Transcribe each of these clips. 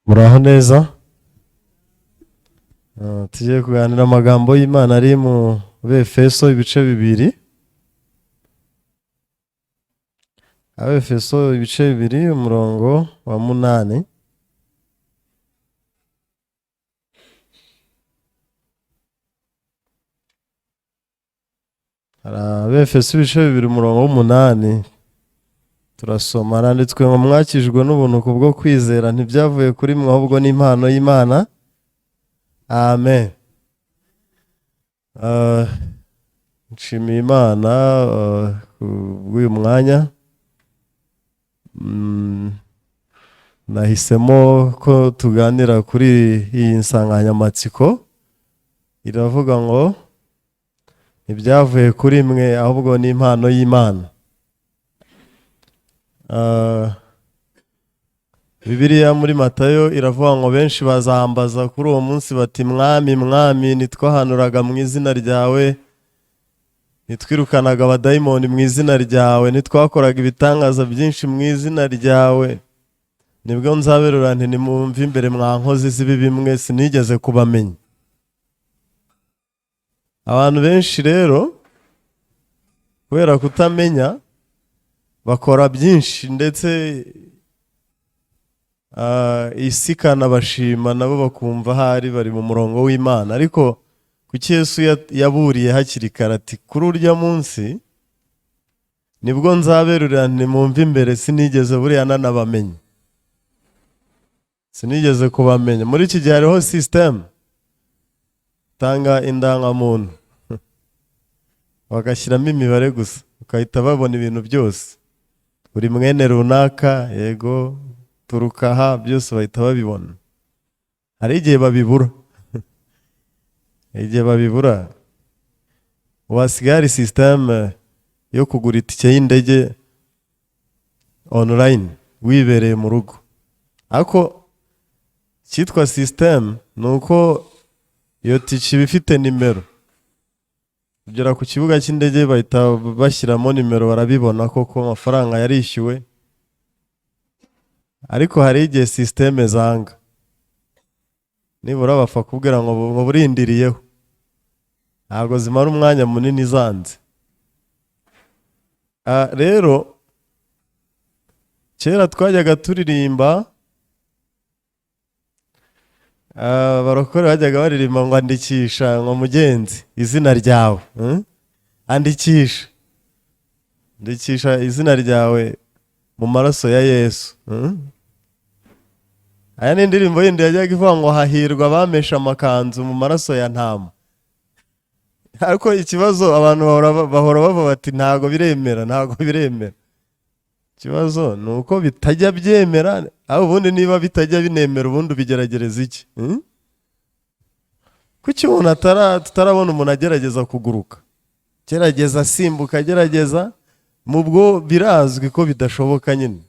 Muraho neza. Tugiye kuganira amagambo y'Imana ari mu Befeso ibice bibiri. Abefeso ibice bibiri umurongo wa 8. Abefeso ibice bibiri umurongo w'8. Turasoma, haranditswe ngo mwakijwe n'ubuntu kubwo kwizera, ntibyavuye kuri mwe ahubwo n'impano y'Imana. Amen. Nshimiye Imana kubw'uyu mwanya. Nahisemo ko tuganira kuri iyi nsanganyamatsiko. Iravuga ngo ntibyavuye kuri mwe ahubwo n'impano y'Imana. Bibiliya muri Matayo iravuga ngo benshi bazambaza kuri uwo munsi bati, mwami mwami, nitwahanuraga mu izina ryawe, nitwirukanaga abadayimoni mu izina ryawe, nitwakoraga ibitangaza byinshi mu izina ryawe. Nibwo nzaberura nti, nimumve imbere mwa nkozi z'ibibi mwe, sinigeze kubamenya. Abantu benshi rero kubera kutamenya bakora byinshi, ndetse isi ikanabashima, nabo bakumva ahari bari mu murongo w'Imana. Ariko kuki Yesu yaburiye hakiri kare ati, kuri urya munsi nibwo nzaberurira nti mumve imbere, sinigeze buriya nanabamenya, sinigeze kubamenya. Muri iki gihe hariho system tanga indangamuntu bagashyiramo imibare gusa, ukahita babona ibintu byose. Uri mwene runaka, yego, turuka aha, byose bahita babibona. Hari igihe babibura igihe babibura, wasigaye hari system yo kugura itike y'indege online wibereye mu rugo. Ariko cyitwa system ni uko iyo tike iba ifite nimero. Ugera ku kibuga cy'indege bahita bashyiramo nimero, barabibona koko amafaranga yarishyuwe. Ariko hari igihe systeme zanga, nibura bapfa kubwira ngo burindiriyeho, ntabwo zimara umwanya munini zanze. Rero kera twajyaga turirimba, abarokore bajyaga baririmba ngo andikisha ngo mugenzi izina ryawe, andikisha izina ryawe mu maraso ya Yesu. Aya ni indirimbo yindi yajyaga ivuga ngo hahirwa abamesha amakanzu mu maraso ya ntama. Ariko ikibazo abantu bahora bavuga bati ntago biremera. Ikibazo ni uko bitajya byemera. Aho ubundi niba bitajya binemera, ubundi ubigeragereza iki? Kuki umuntu tutarabona umuntu agerageza kuguruka, gerageza simbuka, gerageza, mubwo birazwi ko bidashoboka nyine.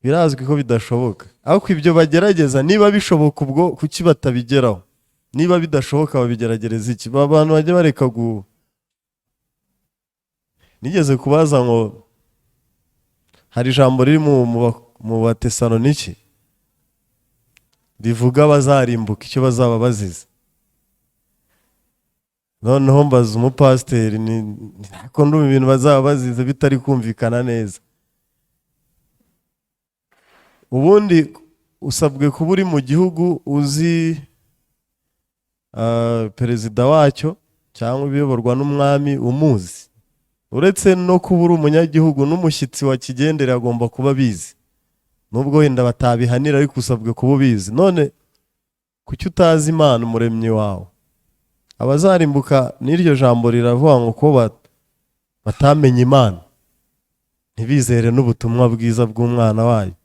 Birazwi ko bidashoboka. Ariko ibyo bagerageza, niba bishoboka ubwo kuki batabigeraho? Niba bidashoboka babigeragereza iki? Abantu bajya bareka Nigeze kubaza ngo hari ijambo riri mu Batesaloniki rivuga bazarimbuka, icyo bazaba bazize. Noneho mbaza umupasiteri, ko ndumva ibintu bazaba bazize bitari kumvikana neza. Ubundi usabwe kuba uri mu gihugu uzi perezida wacyo cyangwa ibiyoborwa n'umwami umuzi. Uretse no kuba uri umunyagihugu, n'umushyitsi wa kigendera agomba kuba bizi, nubwo wenda batabihanira, ariko usabwe kuba ubizi. None kuki utazi Imana umuremyi wawe? Abazarimbuka n'iryo jambo riravuga ngo ko batamenye Imana, ntibizere n'ubutumwa bwiza bw'umwana wayo.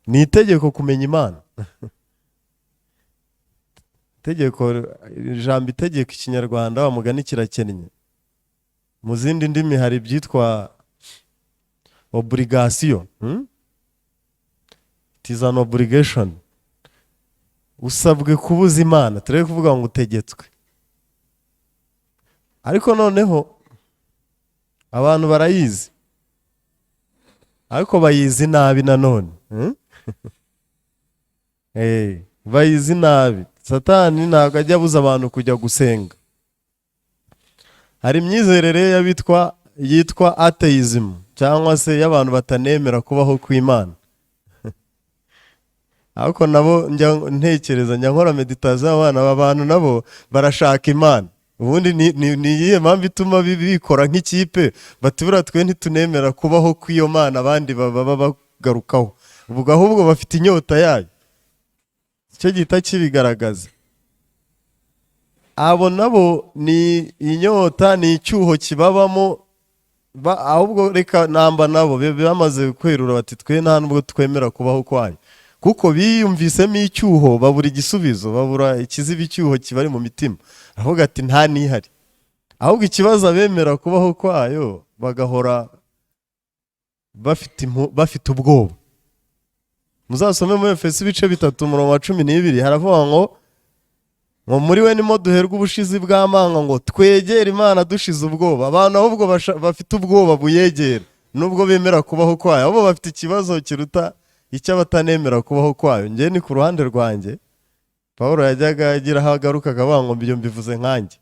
Ni itegeko kumenya Imana. Ijambo itegeko ikinyarwanda wa mugani kirakennye. Mu zindi ndimi hari byitwa obligation. It is an obligation. Usabwe kubuza Imana, tureke kuvuga ngo utegetswe. Ariko noneho abantu barayizi, ariko bayizi nabi nanone. bayizi nabi. Satani ntabwo ajya abuza abantu kujya gusenga. Hari imyizerere yitwa atheism, cyangwa se y'abantu batanemera kubaho kw'Imana. Ariko nabo njya ntekereza, njya nkora meditation, abana b'abantu nabo barashaka Imana. Ubundi ni iyihe mpamvu ituma bikora nk'ikipe batubura twe ntitunemera kubaho kw'iyo Mana abandi baba bagarukaho? Ubwo ahubwo bafite inyota yayo. Icyo gihita kibigaragaza. Abo nabo ni inyota, ni icyuho kibabamo, ahubwo reka namba nabo bamaze kwerura bati twe nta nubwo twemera kubaho kwayo. Kuko biyumvisemo icyuho, babura igisubizo, babura ikiziba icyuho kibari mu mitima. Avuga ati nta nihari. Ahubwo ikibazo abemera kubaho kwayo bagahora bafite ubwoba. Muzasome mu Efeso ibice 3:12 haravuga ngo muri we nimo duherwa ubushizi bw'amanga ngo twegere Imana dushize ubwoba. Abantu ahubwo bafite ubwoba buyegera nubwo bemera kubaho kwayo. Abo bafite ikibazo kiruta icyo batanemera kubaho kwayo. Ngiye ni ku ruhande rwanjye, Pawulo yajyaga agira aho agaruka akavuga ngo ibyo mbivuze nkanjye.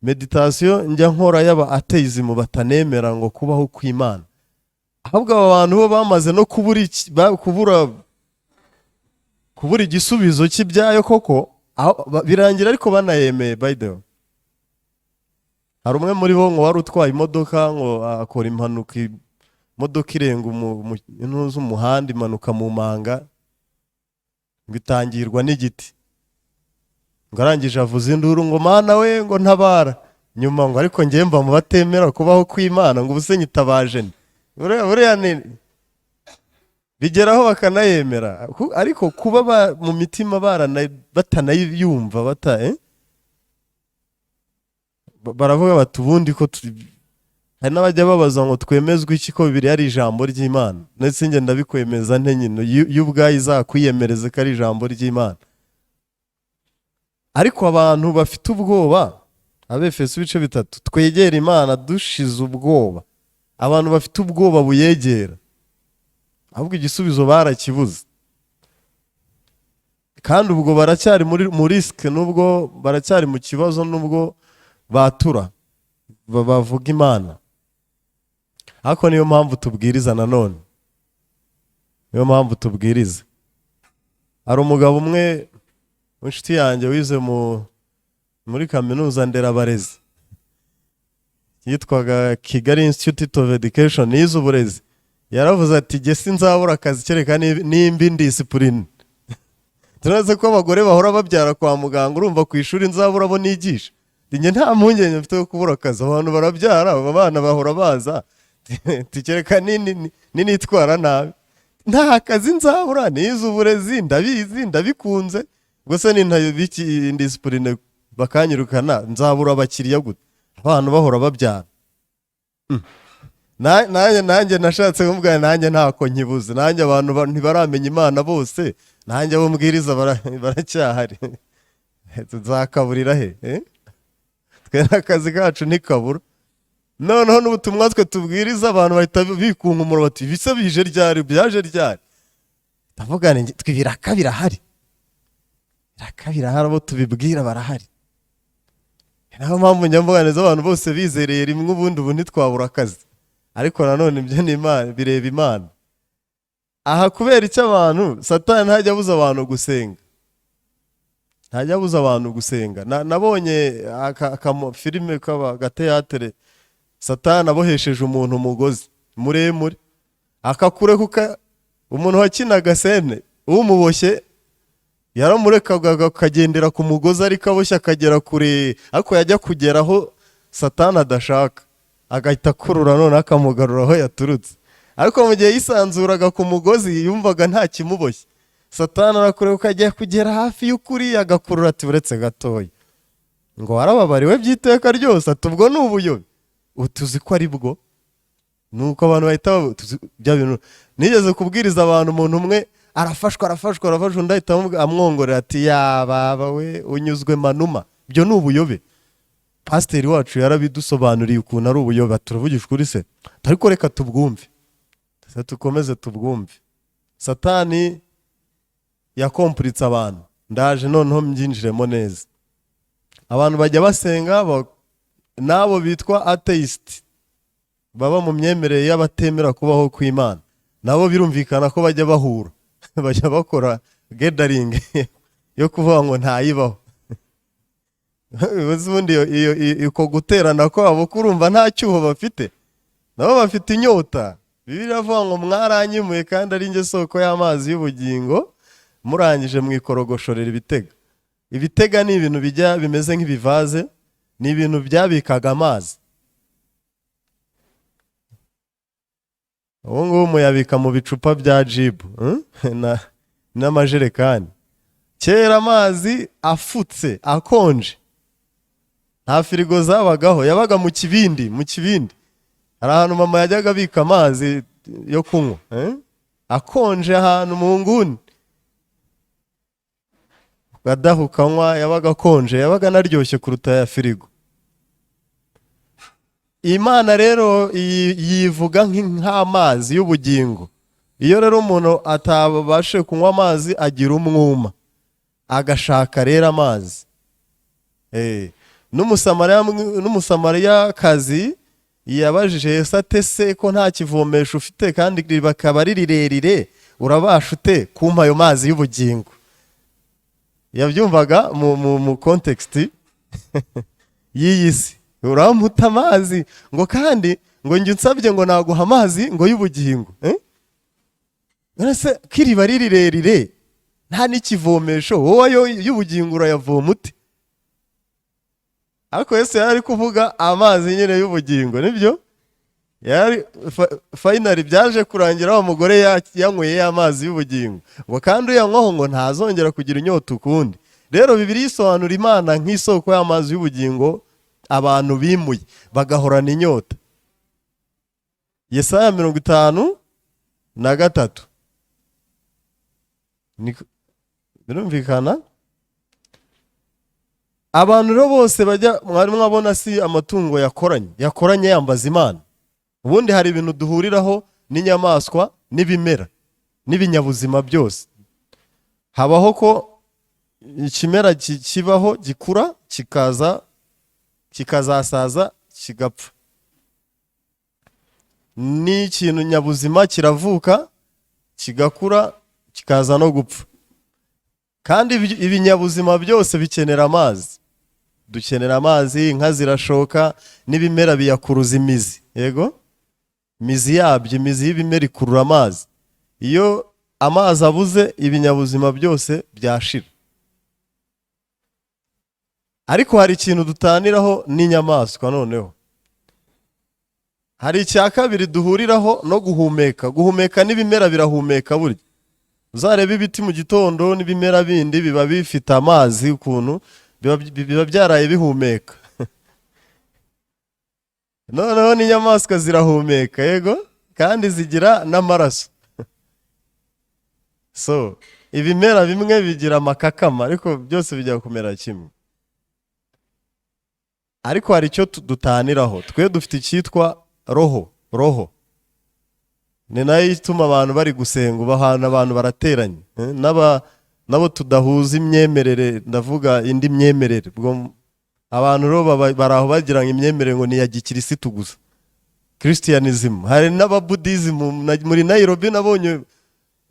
Meditation njya nkora y'aba atheism batanemera ngo kubaho kw'Imana. Ahubwo aba bantu bo bamaze no kubura igisubizo cy'ibyayo koko, birangira ariko banayemeye. By the way, hari umwe muri bo ngo wari utwaye imodoka ngo akora impanuka, imodoka irenga umuhanda imanuka mu manga, ngo itangirwa n'igiti, ngo arangije avuza induru ngo Mana we ngo ntabara. Nyuma ngo ariko njye mba mu batemera kubaho kw'Imana, ngo ubuse nyitabaje. Buriya bigeraho bakanayemera, ariko kuba mu mitima batanayumva baravuga bati ubundi ko hari n'abajya babaza ngo twemezwe iki ko Bibiliya ari ijambo ry'Imana. Ndetse njye ndabikwemeza nte nyine y'ubwayo izakwiyemereze ko ari ijambo ry'Imana. Ariko abantu bafite ubwoba, Abefeso ibice 3, twegera Imana dushize ubwoba. Abantu bafite ubwoba buyegera, ahubwo igisubizo barakibuze. Kandi ubwo baracyari mu risk, nubwo baracyari mu kibazo, nubwo batura bavuga Imana. Ariko niyo mpamvu tubwiriza nanone. Niyo mpamvu tubwiriza. Hari umugabo umwe w'inshuti yanjye wize muri kaminuza nderabarezi, yitwaga Kigali Institute of Education, nize uburezi. Yaravuze ati jye sinzabura akazi kereka nimba indiscipline. Tunaze ko abagore bahora babyara kwa muganga, urumva ku ishuri nzabura abo nigisha. Njye nta mpungenge mfite yo kubura akazi. Abantu barabyara, abana bahora baza, tikereka nitwara nabi. Nta kazi nzabura, nize uburezi, ndabizi, ndabikunze. Gusa biki indiscipline bakanyirukana, nzabura abakiriya gute? Abantu bahora babyara. Nanjye nashatse kumubwira, nanjye ntako nkibuze. Nanjye abantu ntibaramenya Imana bose, nanjye abo mbwiriza baracyahari. Tuzakaburira he? Twe n'akazi kacu ntikabura. Noneho n'ubutumwa twe tubwiriza abantu bahita bikunkumura bati bise bije ryari, byaje ryari. Ndavuga nti twe birahari. Abo tubibwira barahari. Naho mpamvu nyambuganiza abantu bose bizereye rimwe, ubundi ubu ntitwabura akazi. Ariko nanone ibyo ni Imana, bireba Imana. Aha kubera icyo abantu, Satani ntajya abuza abantu gusenga. Ntajya abuza abantu gusenga. Nabonye filime k'agateatere, Satani abohesheje umuntu umugozi muremure, akakurekuka. Umuntu wakinaga sene umuboshye yaramurekaga akagendera ku mugozi, ariko aboshye akagera kure, ariko yajya kugeraho Satani adashaka, agahita akurura none akamugarura aho yaturutse. Ariko mu gihe yisanzuraga ku mugozi yumvaga nta kimuboshye. Satani arakureka agiye kugera hafi y'ukuri, agakurura ati uretse gatoya, ngo warababariwe by'iteka ryose. Ati ubwo ni ubuyobe. Utuzi ko ari bwo. Nuko abantu bahita bya bintu. Nigeze kubwiriza abantu, umuntu umwe arafashwa undi ahita amwongorera ati ya baba we unyuzwe manuma. Byo ni ubuyobe. Pasiteri wacu yarabidusobanuriye ukuntu ari ubuyobe. Turavugisha kuri se, ariko reka tubwumve, tukomeze tubwumve. Satani yakompuritse abantu. Ndaje noneho mbyinjiremo neza. Abantu bajya basenga nabo bitwa atheist, baba mu myemerere y'abatemera kubaho kw'Imana. Nabo birumvikana ko bajya bahura bajya bakora gathering yo kuvuga ngo ntayibaho. Ubundi iko guterana kwabo kurumva nta cyuho bafite, nabo bafite inyota. Bibiliya iravuga ngo mwaranyimuye kandi ari nge soko y'amazi y'ubugingo, murangije mwikorogoshorera ibitega. Ibitega ni ibintu bijya bimeze nk'ibivaze, ni ibintu byabikaga amazi. Ubu ngubu muyabika mu bicupa bya jibu n'amajerekani. Kera amazi afutse akonje, nta firigo zabagaho, yabaga mu kibindi. Hari ahantu mama yajyaga abika amazi yo kunywa, akonje ahantu mu nguni. Gadahu kanywa yabaga akonje, yabaga naryoshye kuruta ya firigo. Imana rero yivuga nk'amazi y'ubugingo. Iyo rero umuntu atabashe kunywa amazi agira umwuma, agashaka rero amazi. N'umusamariyakazi yabajije Yesu ate se ko nta kivomesho ufite kandi bakaba ari rirerire, urabasha ute kumpa ayo mazi y'ubugingo? Yabyumvaga mu context y'iyi si. Uramuta amazi ngo kandi ngo njye unsabye ngo naguha amazi ngo y'ubugingo. Nase kiriba rirerire nta n'ikivomesho, wowe y'ubugingo urayavoma ute? Ariko Yesu yari kuvuga amazi nyine y'ubugingo, nibyo? Yari finally byaje kurangira wa mugore yanyweye amazi y'ubugingo. Ngo kandi uyanywaho ngo ntazongera kugira inyota ukundi. Rero Bibiliya isobanura Imana nk'isoko y'amazi y'ubugingo abantu bimuye bagahorana inyota. Yesaya 53 birumvikana. Abantu rero bose bajya, mwari mwabona si amatungo yakoranye yambaza Imana. Ubundi hari ibintu duhuriraho n'inyamaswa n'ibimera n'ibinyabuzima byose. Habaho ko ikimera kibaho gikura kikazasaza kigapfa. N'ikintu nyabuzima kiravuka kigakura kikaza no gupfa. Kandi ibinyabuzima byose bikenera amazi. Dukenera amazi, inka zirashoka n'ibimera biyakuruza imizi. Yego? Imizi yabyo, imizi y'ibimera ikurura amazi. Iyo amazi abuze ibinyabuzima byose byashira. Ariko hari ikintu dutaniraho n'inyamaswa noneho. Hari icya kabiri duhuriraho no guhumeka. Guhumeka n'ibimera birahumeka burya. Uzareba ibiti mu gitondo n'ibimera bindi biba bifite amazi ukuntu biba byaraye bihumeka. Noneho n'inyamaswa zirahumeka, yego, kandi zigira n'amaraso. So ibimera bimwe bigira amakakama ariko byose bijya kumera kimwe. Ariko hari icyo dutaniraho. Twe dufite icyitwa roho. Ni nayo ituma abantu bari gusenga, bahana abantu barateranye. Nabo tudahuza imyemerere, ndavuga indi myemerere. Abantu rero baraho bagira imyemerere ngo ni ya gikirisitu gusa, Christianism. Hari n'ababuddhism. Muri Nairobi nabonye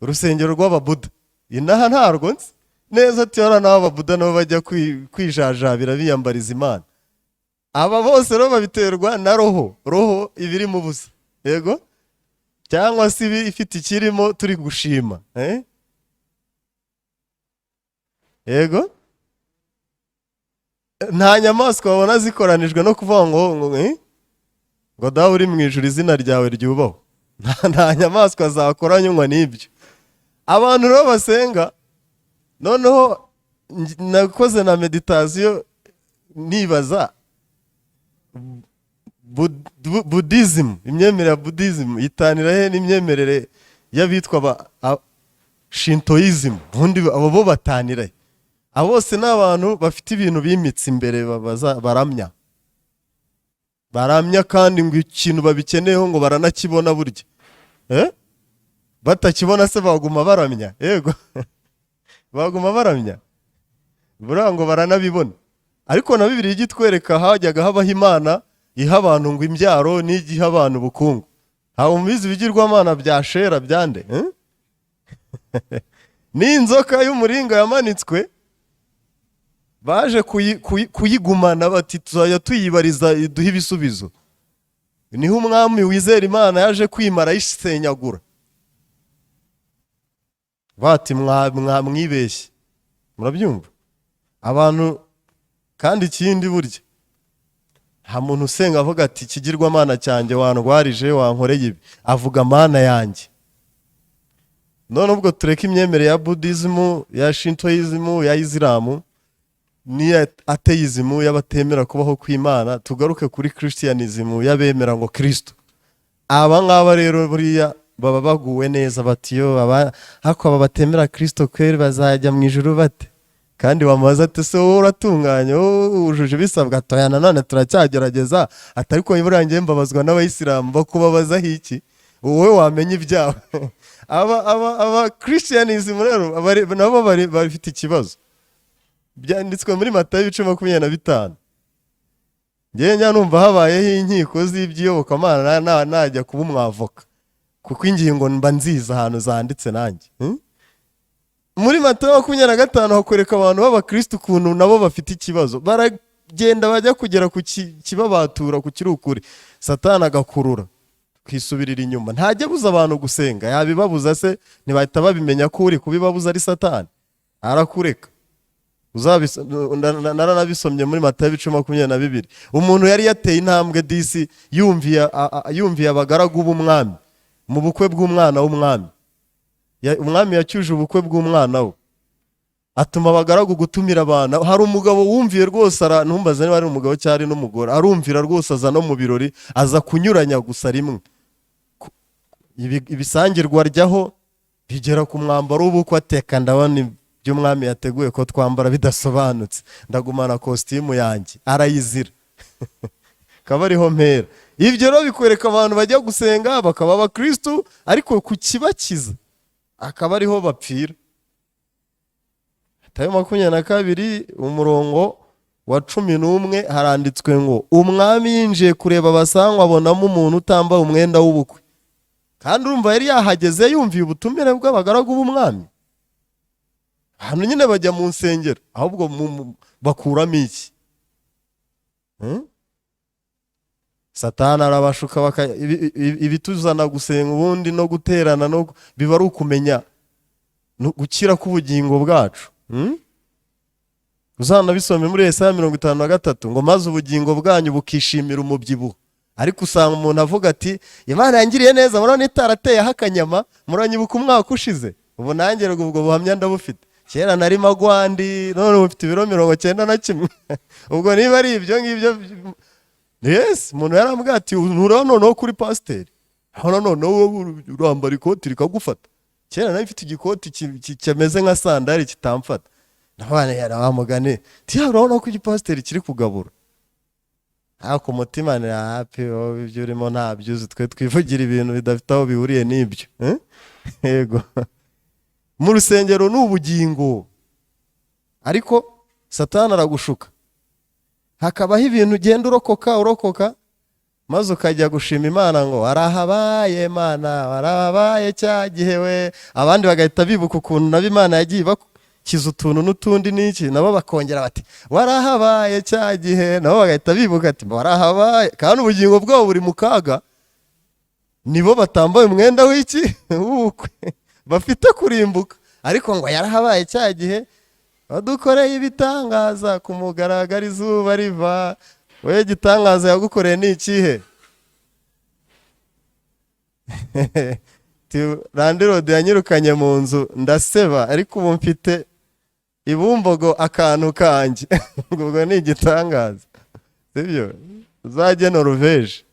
urusengero rw'ababuda. Inaha ntarwo nzi neza ati hora n'ababuda nabo bajya kwijajabira biyambariza Imana. Aba bose rero babiterwa na roho ibiri mu busa. Yego? Cyangwa si ifite ikirimo turi gushima. Yego? Nta nyamaswa babona zikoranijwe no kuvuga ngo dawe uri mu ijuru izina ryawe ryubahwe. Nta nyamaswa zakoranywa n'ibyo. Abantu rero basenga, noneho nakoze na meditation nibaza Buddhism, imyemerere ya Buddhism itanira he n'imyemerere y'abitwa Shintoism. Ubundi abo bo batanira. Abo bose n'abantu bafite ibintu bimitse imbere baramya kandi ngo ikintu babikeneyeho ngo baranakibona burya. batakibona se baguma baramya, yego baguma baramya, buriya ngo baranabibona. Ariko na Bibiliya ijya itwereka hajyaga habaho imana iha abantu ngo imbyaro n'igiha abantu ubukungu. Haba mubizi ibigirwamana bya Shera byande n'inzoka y'umuringa yamanitswe, baje kuyigumana bati tuzajya tuyibariza iduhe ibisubizo. Niho umwami wizera Imana yaje kwimara yisenyagura, bati mwibeshye. Murabyumva abantu? Kandi ikindi burya nta muntu usenga avuga ati ikigirwamana cyanjye wandwarije wankoreye ibi, avuga mana yanjye. None ubwo tureka imyemerere ya Buddhism, ya Shintoism, ya Islam n'iya atheism y'abatemera kubaho kw'Imana, tugaruke kuri Christianism y'abemera ngo Kristo. Aba ngaba rero buriya baba baguwe neza, batiyo hako aba batemera Kristo kweri bazajya mu ijuru bate? Kandi bamubaza ati se wowe uratunganye, ujuje ibisabwa? Atoya nanone turacyagerageza. Atari ko iburangiye mbabazwa n'abayisilamu, bakubabazaho iki? Wowe wamenya ibyawe. aba Christianism rero nabo bafite ikibazo. Byanditswe muri Matayo 10:25. Ngewe njya numva habayeho inkiko z'iby'iyobokamana najya kuba umwavoka, kuko ingingo mba nziza ahantu zanditse nanjye. Muri Matayo 25 hakwereka abantu b'abakristo ukuntu nabo bafite ikibazo. Baragenda bajya kugera ku kibabatura, ku kiri ukuri, Satani agakurura kwisubirira inyuma. Ntajya buza abantu gusenga, yabibabuza se ntibahita babimenya ko uri kubibabuza ari Satani? Arakureka. Naranabisomye muri Matayo 10:22. Umuntu yari yateye intambwe disi yumviye abagaragu b'umwami mu bukwe bw'umwana w'umwami. Umwami yacyuje ubukwe bw'umwana we, atuma abagaragu gutumira abantu. Hari umugabo wumviye rwose, ntumbaze niba ari umugabo cyari n'umugore, arumvira rwose, aza no mu birori, aza kunyuranya gusa rimwe. Ibisangirwa ryaho bigera ku mwambaro w'ubukwe, ateka ndabona by'umwami yateguye ko twambara bidasobanutse, ndagumana kositimu yanjye, arayizira. Kaba ariho mpera. Ibyo rero bikwereka abantu bajya gusenga bakaba abakristo, ariko ku kibakiza akaba ariho bapfira. Matayo 22 umurongo wa 11 haranditswe ngo umwami yinjiye kureba abasangwa abonamo umuntu utambaye umwenda w'ubukwe. Kandi urumva yari yahageze yumviye ubutumire bw'abagaragu b'umwami. Hano nyine bajya mu nsengero, ahubwo bakuramo iki? Satani arabashuka, ibituzana gusenga ubundi no guterana no biba ari ukumenya gukira k'ubugingo bwacu. Uzanabisome muri Yesaya 53 ngo maze ubugingo bwanyu bukishimira umubyibuho. Ariko usanga umuntu avuga ati Imana yangiriye neza, murabona itarateye akanyama, muranyibuka umwaka ushize. Ubu nanjye ubwo buhamya ndabufite. Kera nari magwandi, none ufite ibiro 91. Ubwo niba ari ibyo ngibyo, yes, umuntu yarambwira ati ntura noneho kuri pasiteri, aho noneho urambara ikoti rikagufata. Kera nayo ifite igikoti kimeze nka sandari kitamfata. Nabana yarabamugane urabona ko igipasiteri kiri kugabura. Ako mutima ni happy, ibyo urimo ntabyuzi, twe twivugira ibintu bidafite aho bihuriye n'ibyo. Yego. Mu rusengero n'ubugingo, ariko Satani aragushuka. Hakabaho ibintu ugenda urokoka, maze ukajya gushima Imana ngo warahabaye Mana, warahabaye cya gihe we. Abandi bagahita bibuka ukuntu nabo Imana yagiye bakiza utuntu n'utundi n'iki, nabo bakongera bati warahabaye cya gihe, nabo bagahita bibuka ati warahabaye. Kandi ubugingo bwabo buri mu kaga, nibo batambaye umwenda w'iki w'ubukwe, bafite kurimbuka. Ariko ngo yarahabaye cya gihe, wadukoreye ibitangaza ku mugaragaro izuba riva. We igitangaza yagukoreye ni ikihe? Landirodi yanyirukanye mu nzu ndaseba, ariko ubu mfite ibumbogo akantu kanjye. Ubwo ni igitangaza, sibyo? Uzajye Noruveje.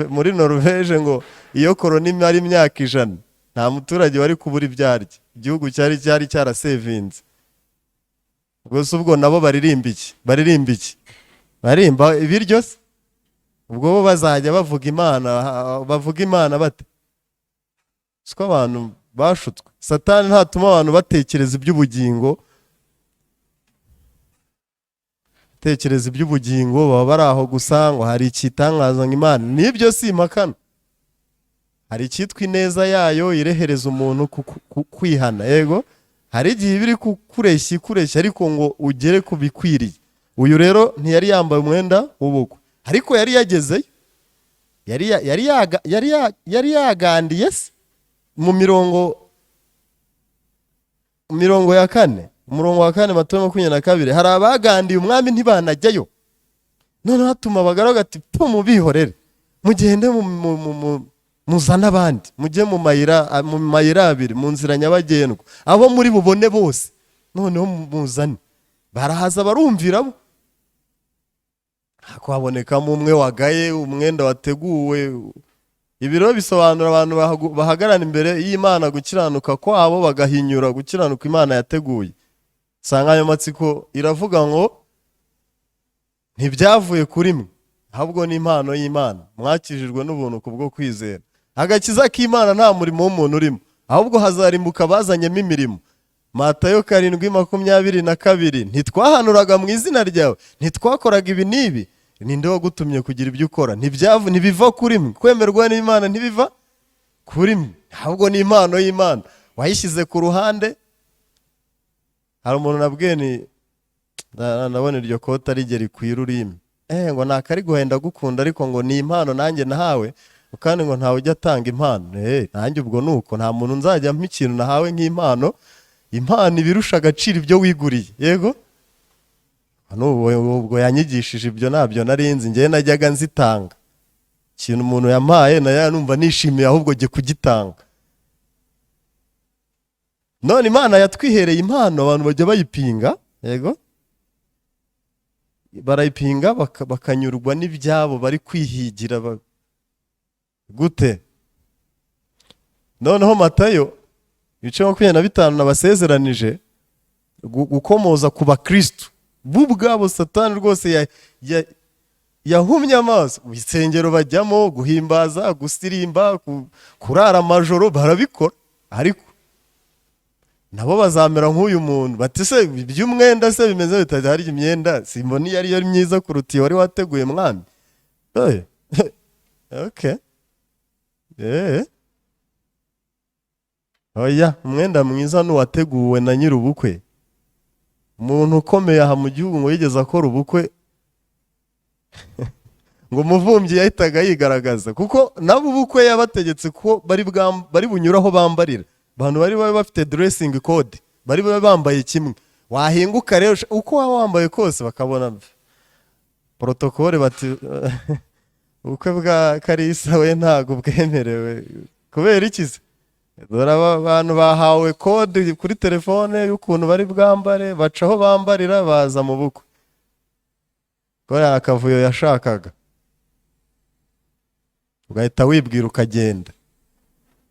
Muri Noruveje ngo iyo korona imara imyaka 100 nta muturage wari kubura ibyarya, igihugu cyari cyarasevinze. Gusa ubwo nabo baririmba iki? Barimba ibiryo se? Ubwo bo bazajya bavuga Imana bate? siko abantu bashutswe. Satani ntatuma abantu batekereza iby'ubugingo, tekereza iby'ubugingo, baba bari aho gusa ngo hari ikitangaza nk'Imana. Nibyo si impakana, hari icyitwa ineza yayo irehereza umuntu kwihana. Yego, hari igihe biri kureshya ariko ngo ugere ku bikwiriye. Uyu rero ntiyari yambaye umwenda w'ubukwe, ariko yari yagezeyo, yari yagandiye se mu mirongo ya kane, umurongo wa 4 Matayo 22, hari abagandiye umwami ntibanajyayo. None hatuma abagaragu ati mubihorere, mugende muzana abandi, mujye mu mayira abiri, mu nzira nyabagendwa, abo muri bubone bose noneho muzane. Barahaza barumvira bo, habonekamo umwe wagaye umwenda wateguwe. Ibiro bisobanura abantu bahagarana imbere y'Imana gukiranuka kwabo, bagahinyura gukiranuka Imana yateguye. Insanganyamatsiko iravuga ngo ntibyavuye kuri mwe, ahubwo ni impano y'Imana, mwakijijwe n'ubuntu kubwo kwizera. Agakiza k'Imana nta murimo w'umuntu urimo, ahubwo hazarimbuka bazanyemo imirimo. Matayo 7:22, ntitwahanuraga mu izina ryawe, ntitwakoraga ibi n'ibi, ninde wagutumye kugira ibyo ukora? Ntibiva kuri mwe, kwemerwa n'Imana ntibiva kuri mwe, ahubwo ni impano y'Imana, wayishyize ku ruhande. Hari umuntu nabwiye ndabona iryo kota rigera ikwira ururimi, ngo nakari guhenda gukunda, ariko ngo ni impano nanjye nahawe, kandi ngo ntawe ujya atanga impano. Nanjye ubwo nuko nta muntu nzajya mpa ikintu nahawe nk'impano. Impano ibirusha agaciro ibyo wiguriye. Yego, ubwo yanyigishije ibyo nabyo narinzi, njye najyaga nzitanga. Ikintu umuntu yampaye nayo numva nishimiye, ahubwo jye kugitanga. None Imana yatwihereye impano, abantu bajya bayipinga. Yego, barayipinga bakanyurwa n'ibyabo bari kwihigira gute. Noneho Matayo 25 nabasezeranije gukomoza ku bakristo b'ubwabo. Satani rwose yahumye amaso. Isengero bajyamo guhimbaza, gusirimba, kurara amajoro, barabikora, ariko nabo bazamera nk'uyu muntu. Bati se iby'umwenda se bimeze bitaje? Hari imyenda simboni yari myiza kuruta iyo wari wateguye mwami. Okay, oya, umwenda mwiza n'uwateguwe na nyir'ubukwe. Umuntu ukomeye aha mu gihugu ngo yigeze akora ubukwe ngo umuvumbyi yahitaga yigaragaza, kuko nabo ubukwe yabategetse ko bari bunyuraho bambarira. Abantu bari bafite dressing code, bari bambaye kimwe. Wahinguka rero uko waba wambaye kose bakabona protocole, bati ubukwe bwa Kalisa we ntago bwemerewe. Kubera iki se? Dore abantu bahawe code kuri telefone y'ukuntu bari bwambare, bacaho bambarira, baza mu bukwe. Kora akavuyo yashakaga, ugahita wibwira ukagenda.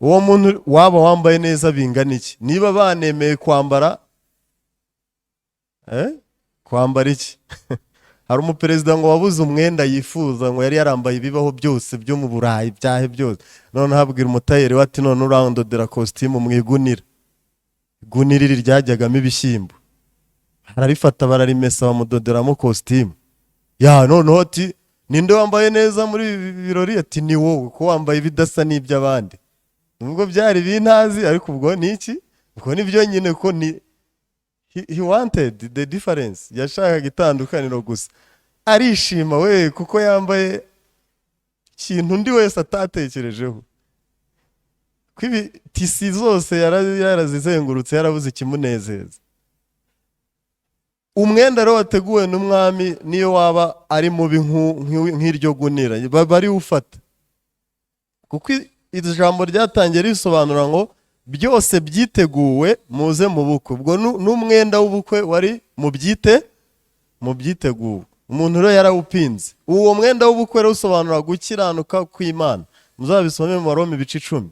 Uwo muntu waba wambaye neza bingana iki? Niba banemeye kwambara kwambara iki? Hari umuperezida ngo wabuze umwenda yifuza, ngo yari yarambaye ibibaho byose byo mu Burayi, byahe byose. None habwira umutayeri wati none urandodera costume mu igunira. Igunira ryajyagamo ibishyimbo, ararifata bararimesa bamudoderamo costume. None ati ninde wambaye neza muri birori? Ati ni wowe, ko wambaye bidasa n'iby'abandi. Nubwo byari bintazi, ariko ubwo ni iki? Ubwo nibyo nyine ko ni he wanted the difference, yashakaga itandukaniro gusa. Arishima we kuko yambaye ikintu undi wese atatekerejeho. Kwibi tisi zose yarazizengurutse, yarabuze ikimunezeza. Umwenda rero wateguwe n'umwami, niyo waba ari mubi nk'iryo gunira, bari ufata. Kuko iri jambo ryatangiye risobanura ngo byose byiteguwe muze mu bukwe. Ubwo n'umwenda w'ubukwe wari mu byiteguwe. Umuntu rero yarawupinze. Uwo mwenda w'ubukwe rero usobanura gukiranuka kw'Imana. Muzabisome mu Baroma 10.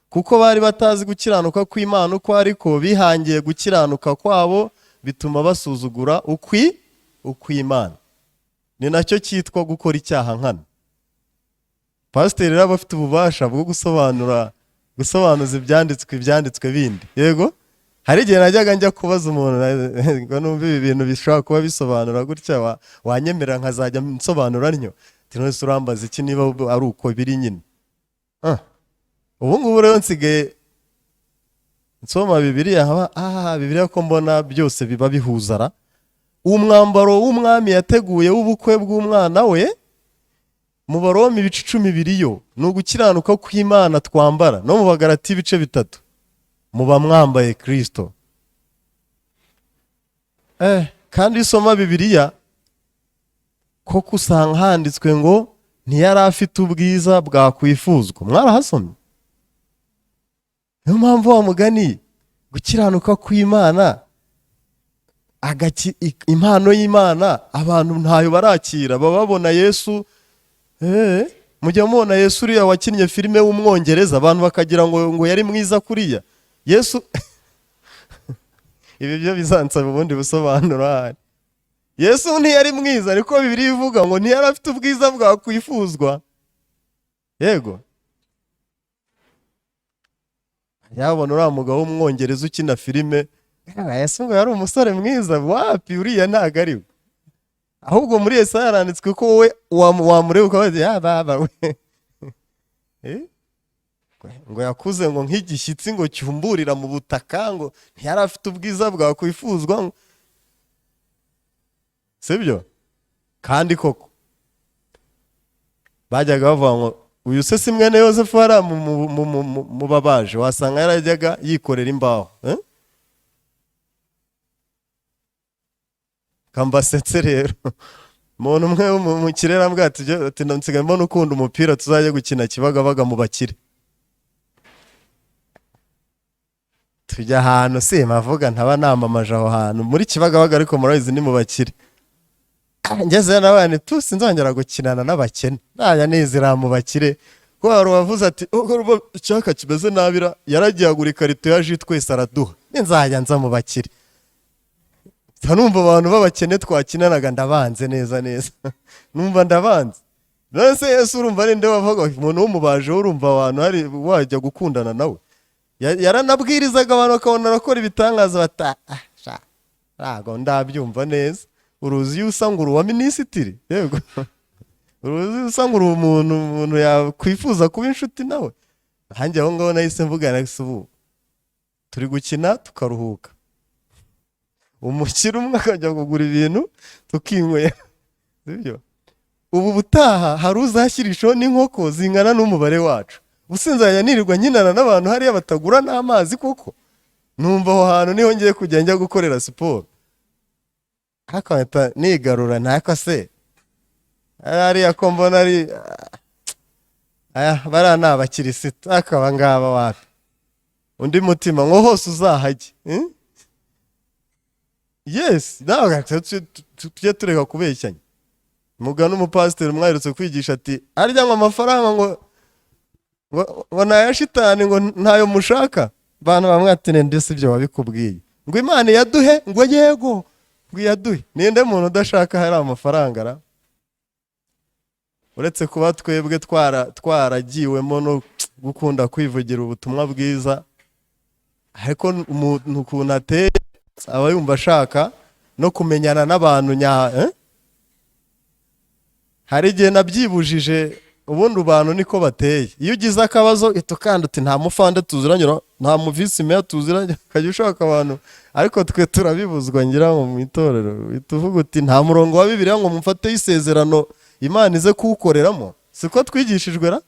Kuko bari batazi gukiranuka kw'Imana uko ariko bihangiye gukiranuka kwabo, bituma basuzugura ukw'Imana. Ni nacyo cyitwa gukora icyaha nkana. Pasiteri rero afite ububasha bwo gusobanura gusobanuza ibyanditswe bindi. Yego, hari igihe najyaga njya kubaza umuntu ngo numva ibi bintu bishobora kuba bisobanura gutya, wanyemera nkazajya nsobanura ntyo. None se urambaza iki niba ari uko biri nyine? Ubu ngubu rero nsigaye nsoma Bibiliya, Bibiliya ko mbona byose biba bihuzara. Umwambaro w'umwami yateguye w'ubukwe bw'umwana we mu Baroma ibice 10 biriyo ni ugukiranuka kw'Imana twambara, no mu Bagalati ibice 3 muba mwambaye Kristo. Kandi isoma Bibiliya koko usanga handitswe ngo ntiyari afite ubwiza bwakwifuzwa. Mwarahasomye? Niyo mpamvu wa mugani gukiranuka kw'Imana, impano y'Imana abantu ntayo barakira, baba babona Yesu. Mujya mubona Yesu uriya wakinnye filime w'Umwongereza, abantu bakagira ngo yari mwiza kuriya Yesu. Ibi byo bizansaba ubundi busobanuro. Yesu ntiyari mwiza, ariko Bibiliya ivuga ngo ntiyari afite ubwiza bwakwifuzwa. Yego, yabona uriya mugabo w'Umwongereza ukina filime, Yesu ngo yari umusore mwiza. Wapi, uriya ntago ari we. Ahubwo muri Yesaya yaranditswe ko wowe wamureba ukabaza baba we ngo yakuze ngo nk'igishyitsi ngo cyumburira mu butaka, ngo ntiyari afite ubwiza bwakwifuzwa. Sibyo? Kandi koko bajyaga bavuga ngo uyu se si mwene Yosefu wari mu babaje, wasanga yarajyaga yikorera imbaho. Kambasetse rero umuntu umwe mu kirere ambwira ati nsigaye mbona ukunda umupira, tuzajya gukina Kibagabaga mu bakire. Tujya ahantu mavuga ntaba namamaje aho hantu muri Kibagabaga, ariko murabizi ni mu bakire. Ngeze n'abana sinzongera gukinana n'abakene, naya nizira mu bakire. Ko hari uwavuze ati icyaka kimeze nabira, yaragiye agura ikarito ya ji twese araduha, ninzajya nza mu bakire. Numva abantu b'abakene twakinanaga ndabanze neza numva ndabanze. None se Yesu urumva ari nde wavuga umuntu w'umubaje, urumva abantu hari wajya gukundana nawe? Yaranabwirizaga abantu bakabona arakora ibitangaza, ntago ndabyumva neza. Uruzi usa ngo uwa minisitiri? Yego, uruzi usa ngo umuntu yakwifuza kuba inshuti nawe? Hanjye aho ngaho nahise mvugana n'isubu, turi gukina tukaruhuka, umukire umwe akajya kugura ibintu tukinywera. Sibyo? Ubu butaha hari uzashyirishaho n'inkoko zingana n'umubare wacu. Usinzanya nirirwa nkinana n'abantu hariya batagura n'amazi koko. Numva aho hantu niho ngiye kujya njya gukorera siporo. Akahita nigarura ntako se. Hariya ko mbona ari bara n'abakirisitu akaba ngaba wapi. Undi mutima ngo hose uzahajye. Yes, nawe tujye tureka kubeshyanya. Mugana umupasiteri mwaherutse kwigisha ati arya ngo amafaranga ngo naya shitani ngo ntayo mushaka. Bantu bamwe ati ndetse ibyo wabikubwiye. Ngo Imana yaduhe, ngo yego, ngo yaduhe. Ninde muntu udashaka hari amafaranga ra? Uretse kuba twebwe twaragiwemo no gukunda kwivugira ubutumwa bwiza, ariko umuntu ukuntu ateye aba yumva ashaka no kumenyana n'abantu hari igihe nabyibujije. Ubundi abantu niko bateye, iyo ugize akabazo itukanda uti nta mufande tuziranye, nta muvisi meya tuziranye, kajya ushaka abantu. Ariko twe turabibuzwa ngira ngo mu itorero tuvuga uti nta murongo wa Bibiliya ngo mufate isezerano Imana ize kuwukoreramo. Siko twigishijwe ra?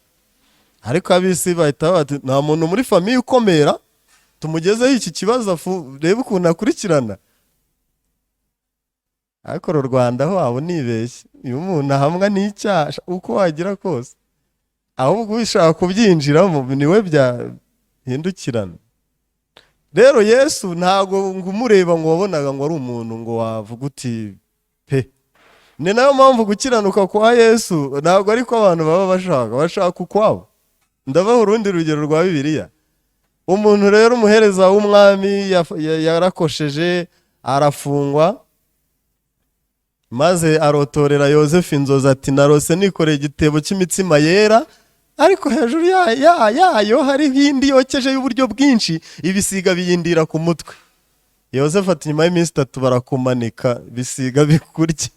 Ariko abisi bahita bati nta muntu muri famiye ukomera tumugezeho iki kibazo reba ukuntu akurikirana. Ariko u Rwanda ho abo nibeshye, iyo umuntu ahamwa n'icyaha uko wagira kose, ahubwo wishaka kubyinjiramo niwe byahindukirana. Rero Yesu ntago ngumureba ngo wabonaga ngo ari umuntu ngo wavuga uti pe. Ni nayo mpamvu gukiranuka kwa Yesu ntago ariko abantu baba bashaka ukwabo. Ndabaho urundi rugero rwa Bibiliya. Umuntu rero umuhereza w'umwami yarakosheje arafungwa, maze arotorera Yosefu inzozi ati narose nikoreye igitebo cy'imitsima yera ariko hejuru yayo hari indi yokeje y'uburyo bwinshi, ibisiga biyindira ku mutwe. Yozefu ati nyuma y'iminsi 3 barakumanika, bisiga bikurya.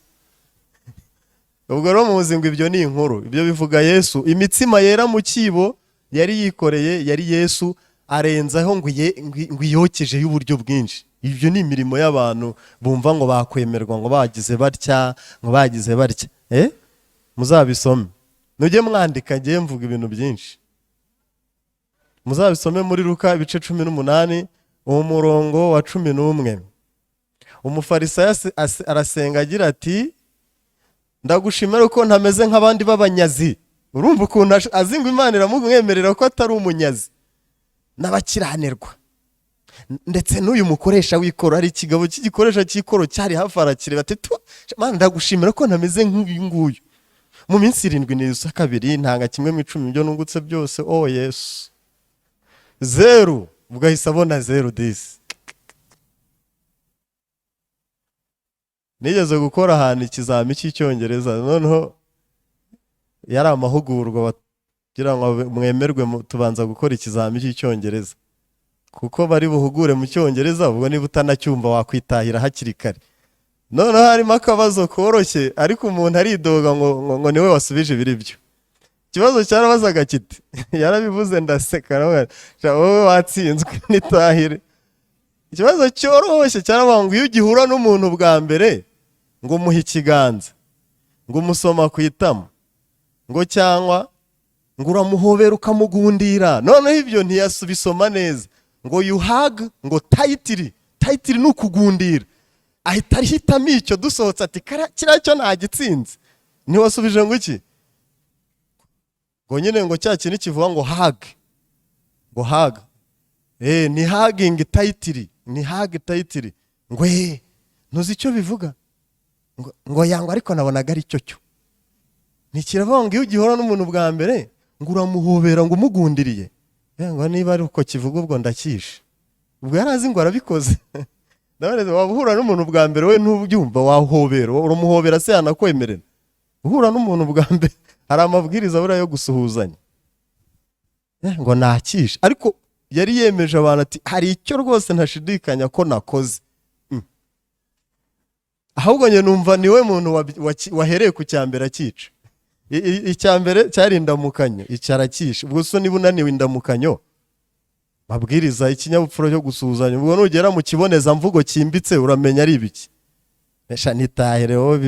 Ubwo rero muzi ngo ibyo ni inkuru, ibyo bivuga Yesu. Imitsima yera mu kibo yari yikoreye yari Yesu, arenzaho ngo yokeje y'uburyo bwinshi. Ibyo ni imirimo y'abantu bumva ngo bakwemerwa, ngo bagize batya, ngo bagize batya. Muzabisome, nujye mwandika, ngiye mvuga ibintu byinshi. Muzabisome muri Luka ibice 18 umurongo wa 11. Umufarisayo arasenga agira ati, ndagushimira ko ntameze nk'abandi b'abanyazi. Urumva ukuntu azi ngo Imana iramumwemerera ko atari umunyazi n'abakiranirwa. Ndetse n'uyu mukoresha w'ikoro, ari ikigabo cy'igikoresha cy'ikoro cyari hafi arakireba ati, Mana ndagushimira ko ntameze nk'uyu nguyu. Mu minsi 7 n'izusa 2 ntanga kimwe mu 10 byo nungutse byose. Oh Yesu, 0. Ubwo ahise abona 0 disi. Nigeze gukora ahantu ikizami cy'icyongereza, noneho yari amahugurwa kugira ngo mwemerwe tubanza gukora ikizami cy'icyongereza, kuko bari buhugure mu cyongereza. Ubwo niba utanacyumva wakwitahira hakiri kare. Noneho harimo akabazo koroshye, ariko umuntu aridoga ngo niwe wasubije ibiri byo. Ikibazo cyarabazaga kiti, yarabivuze ndaseka, wowe watsinzwe nitahire. Ikibazo cyoroshye cyaravuga ngo iyo ugihura n'umuntu bwa mbere, ngo umuhe ikiganza, ngo umusoma ku itama, ngo cyangwa ngo uramuhobera ukamugundira. Noneho ibyo ntiyasubisoma neza, ngo you hug, ngo tightly ni ukugundira. Ahita arihitamo icyo dusohotse ati, kiriya cyo ntagitsinze. Ntiwasubije ngo iki? Ngo nyine ngo cya kintu kivuga ngo hug, ngo hug. Ni hugging tightly, ni hug tightly. Ngo ntuzi icyo bivuga? Ngo yango ariko nabonaga ari cyo cyo. Nikiravuga ngo iyo ugihora n'umuntu bwa mbere, ngo uramuhobera ngo umugundiriye. Ngo niba ari uko kivuga ubwo ndakishe. Ubwo yarazi ngo arabikoze. Ndabareze wabuhura n'umuntu bwa mbere, we ntubyumva wahobera, uramuhobera se yanakwemerera. Uhura n'umuntu bwa mbere hari amabwiriza buriya yo gusuhuzanya. Ngo nakishe, ariko yari yemeje abantu ati hari icyo rwose ntashidikanya ko nakoze. Ahubwo njye numva niwe muntu wahereye ku cyambere akica. Icyambere cyari indamukanyo, icarakisha. Ubwo so niba unaniwe indamukanyo, mabwiriza ikinyabupfura cyo gusuhuzanya. Ubwo nugera mu kiboneza mvugo kimbitse uramenya ari ibiki. Nesha nitahereho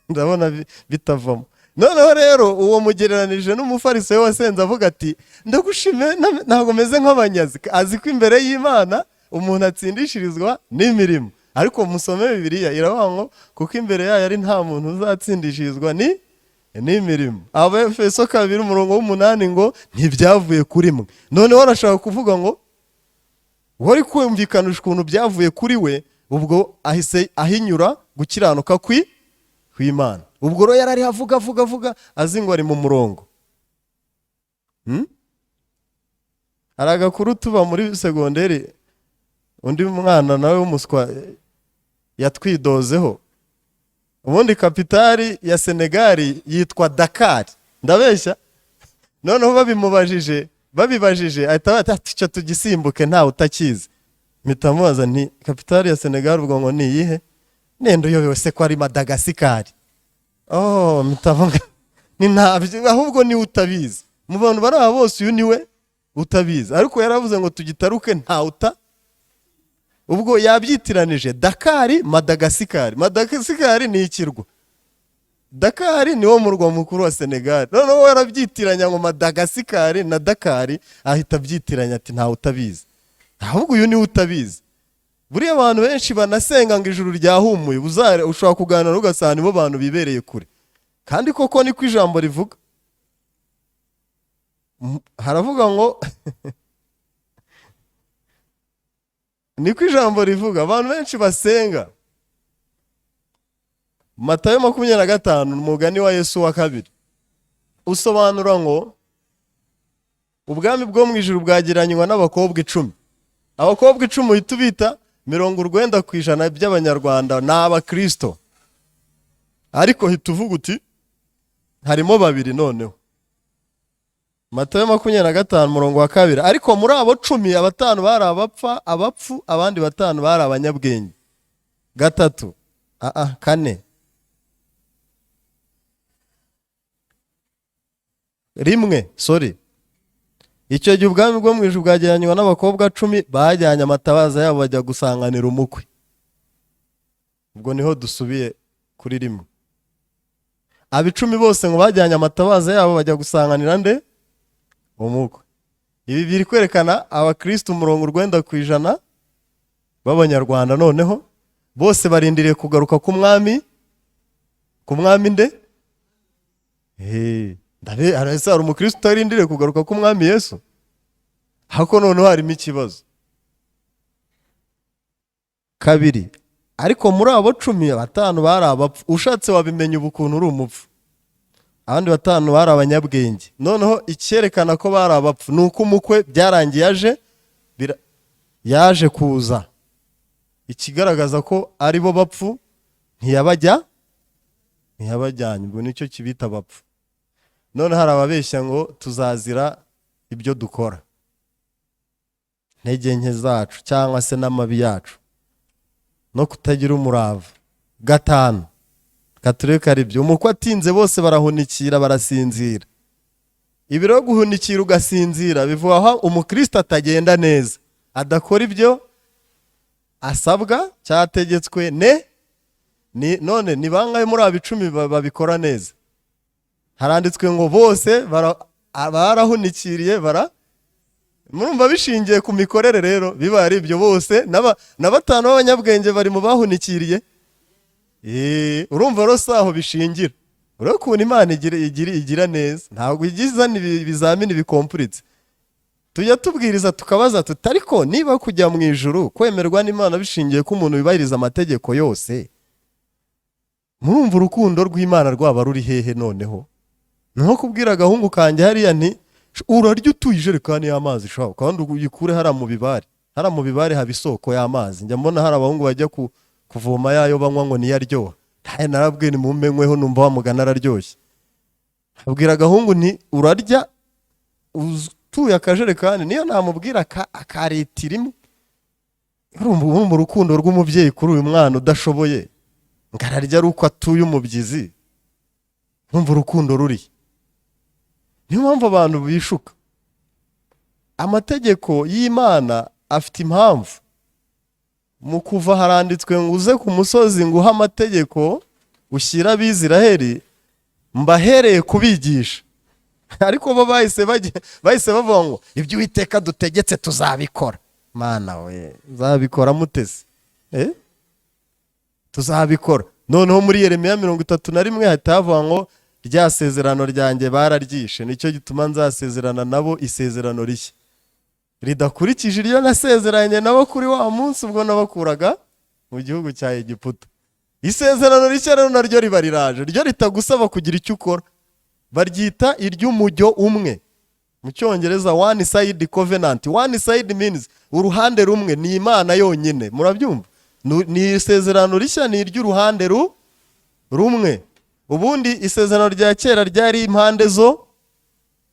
ndabona bitavamo. Noneho rero uwo mugereranije n'umufarisayo wasenze avuga ati, ndagushime ntabwo meze nk'abanyazi. Azi ko imbere y'Imana umuntu atsindishirizwa n'imirimo. Ariko musome Bibiliya iravuga ngo kuko imbere yayo ari nta muntu uzatsindishirizwa n'imirimo. Abefeso 2:8 ngo ntibyavuye kuri mwe. None warashaka kuvuga ngo wari kumvikanisha ukuntu byavuye kuri we, ubwo ahise ahinyura gukiranuka kw'Imana. Ubwo rero yarari avuga azi ngo ari mu murongo. Aragakuru tuba muri segonderi, undi mwana nawe w'umuswa yatwidozeho. Ubundi kapitali ya Senegali yitwa Dakar. Ndabeshya? Noneho babibajije ahita ati cyo tugisimbuke nta utakizi. Mitamubaza nti kapitali ya Senegali ubwo ngo ni iyihe? Nendo yobewe se ko ari Madagascar. Mitavuga ni ntabyo, ahubwo ni utabizi. Mu bantu bari aba bose uyu niwe utabizi. Ariko yaravuze ngo tugitaruke nta ubwo yabyitiranije Dakar, Madagascar. Madagascar ni ikirwa, Dakar ni wo murwa mukuru wa Senegal. Noneho yarabyitiranya ngo Madagascar na Dakar, ahita byitiranya ati nta utabizi. Ahubwo uyu ni utabizi. Buriya abantu benshi banasenga ngo ijuru ryahumuye, ushobora kuganira ugasanga nibo bantu bibereye kure. Kandi koko ni ko ijambo rivuga. Haravuga ngo niko ijambo rivuga, abantu benshi basenga. Matayo 25 umugani wa Yesu wa 2 usobanura ngo ubwami bwo mu ijuru bwagiranywa n'abakobwa 10. Abakobwa 10 uhita ubita 90% by'abanyarwanda ni abakristo. Ariko hita uvuga uti harimo babiri noneho. Matayo 25:2. Ariko muri abo 10 5 bari abapfu abandi 5 bari abanyabwenge. 3 4 rimwe sorry. Icyo gihe ubwami bwo mu ijuru bwajyanywe n'abakobwa 10 bajyanye amatabaza yabo bajya gusanganira umukwe. Ubwo niho dusubiye kuri rimwe. Abicumi bose ngo bajyanye amatabaza yabo bajya gusanganira nde? Umukwe. Ibi biri kwerekana abakristo 90% b'abanyarwanda noneho bose barindiriye kugaruka ku mwami nde? Ndabe arasa umukristo utarindiriye kugaruka ku mwami Yesu. Hako noneho harimo ikibazo. 2. Ariko muri abo 10 5 bari abapfu. Ushatse wabimenya ubukuntu uri umupfu. Abandi 5 bari abanyabwenge. Noneho icyerekana ko bari abapfu nuko umukwe byarangiye yaje kuza. Ikigaragaza ko ari bo bapfu ntiyabajyanye. Ubwo nicyo kibita bapfu. None hari ababeshya ngo tuzazira ibyo dukora, ntege nke zacu cyangwa se n'amabi yacu no kutagira umurava. 5 katureka ari byo. Umukwe atinze bose barahunikira barasinzira. Ibiro guhunikira ugasinzira bivuga aho umukristo atagenda neza, adakora ibyo asabwa cyategetswe none ni bangahe muri abicumi babikora neza? Haranditswe ngo bose barahunikiriye murumva bishingiye ku mikorere rero biba ari ibyo bose na 5 b'abanyabwenge bari mu bahunikiriye. Urumva rose aho bishingira. Ureko ukuntu Imana igira neza, ntabwo igiza ibizamini bikompuritse. Tujya tubwiriza tukabaza tutariko niba kujya mu ijuru kwemerwa n'Imana bishingiye ko umuntu bibahiriza amategeko yose, murumva urukundo rw'Imana rwaba ruri hehe noneho? Nko kubwira agahungu kanjye hariya nti urarya utuye ijerekani y'amazi shaho kandi uyikure hara mu bibare haba isoko y'amazi. Njya mbona hari abahungu bajya kuvoma yayo banywa ngo niyaryoha. Ntaye narabwiye ni mumenyweho numva wamugana araryoshye. Abwira agahungu nti urarya utuye akajerekani, niyo namubwira akaritira imwe. Urumva mu rukundo rw'umubyeyi kuri uyu mwana udashoboye ngararya ari uko atuye umubyizi. Urumva urukundo ruri. Niyo mpamvu abantu bishuka. Amategeko y'Imana afite impamvu. Mu kuva haranditswe ngo uze ku musozi nguha amategeko ushyira ab'Isiraheli mbahereye kubigisha. Ariko bo bahise bavuga ngo ibyo Uwiteka dutegetse tuzabikora. Mana we, zabikora mutese? Tuzabikora. Noneho muri Yeremiya 31 hahita havuga ngo rya sezerano ryanjye bararyishe, nicyo gituma nzasezerana nabo isezerano rishya ridakurikije iryo nasezeranye nabo kuri wa munsi ubwo nabakuraga mu gihugu cya Egiputa. Isezerano rishya rero naryo riba riraje, ryo ritagusaba kugira icyo ukora. Baryita iry'umujyo umwe. Mu Cyongereza one side covenant. One side means uruhande rumwe, ni Imana yonyine. Murabyumva? Ni isezerano rishya ni iry'uruhande rumwe. Ubundi isezerano rya kera ryari impande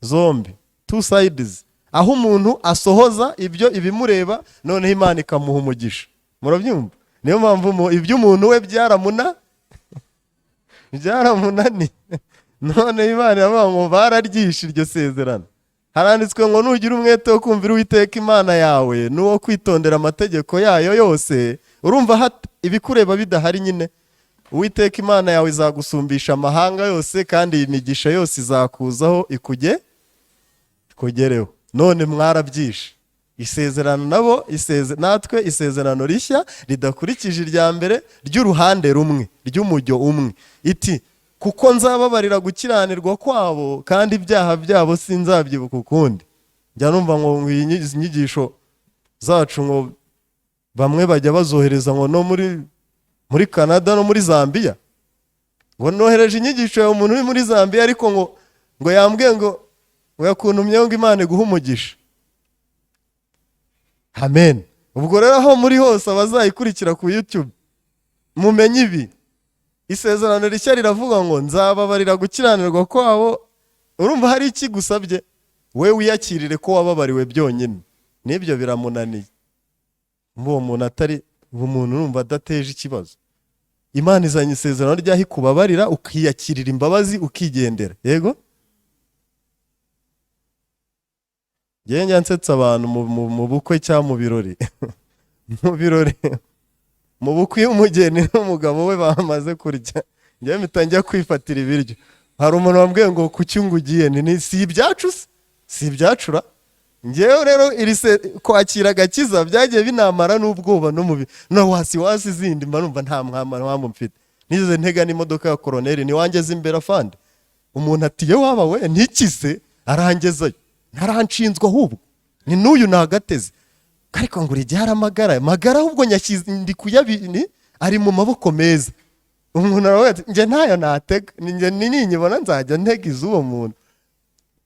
zombi, two sides, aho umuntu asohoza ibyo ibimureba noneho Imana ikamuha umugisha. Murabyumva? Niyo mpamvu ibyo umuntu we byaramunani none Imana yavuga ngo bararyishe iryo sezerano. Haranditswe ngo nugira umwete wo kumvira Uwiteka Imana yawe n'uwo kwitondera amategeko yayo yose. Urumva ibikureba bidahari nyine. Uwiteka Imana yawe izagusumbisha amahanga yose kandi imigisha yose izakuzaho ikugereho. None mwarabyishe. Isezerano nabo natwe isezerano rishya ridakurikije irya mbere ry'uruhande rumwe, ry'umujyo umwe. Iti kuko nzababarira gukiranirwa kwabo kandi ibyaha byabo sinzabyibuka ukundi. Njya numva ngo iyi nyigisho zacu ngo bamwe bajya bazohereza ngo no muri Canada no muri Zambia. Ngo nohereje inyigisho ya umuntu uri muri Zambia ariko ngo yambwiye ngo yakuntumye ngo Imana iguhe umugisha. Amen. Ubwo rero aho muri hose abazayikurikira ku YouTube mumenye ibi. Isezerano rishya riravuga ngo nzababarira gukiranirwa kwabo. Urumva hari iki gusabye? we wiyakirire ko wababariwe byonyine. N'ibyo biramunaniye. Uwo muntu atari umuntu urumva adateje ikibazo. Imana izanye isezerano ryaho ikubabarira ukiyakirira imbabazi ukigendera. Yego? Njya nsetsa abantu mu bukwe cyangwa mu birori. Mu birori. Mu bukwe umugeni n'umugabo we bamaze kurya. Njye mitangiye kwifatira ibiryo. Hari umuntu wambwiye ngo kucyungugiye ni si ibyacu si ibyacura. Ngewe rero kwakira agakiza byagiye binamara n'ubwoba no wasi zindi mbarumva nta mwamwe mfite. Nize ntega n'imodoka ya koroneri ni wangeze imbere afande. Umuntu ati ye waba we ntikize arangezayo. Naranshinzwe ahubwo. Ni n'uyu nagateze. Ariko ngo rijyara magara ahubwo nyashyize ndi kuyabini ari mu maboko meza. Umuntu aravuga ati nge ntayo natega nge ninyibona nzajya ntega izuwo muntu.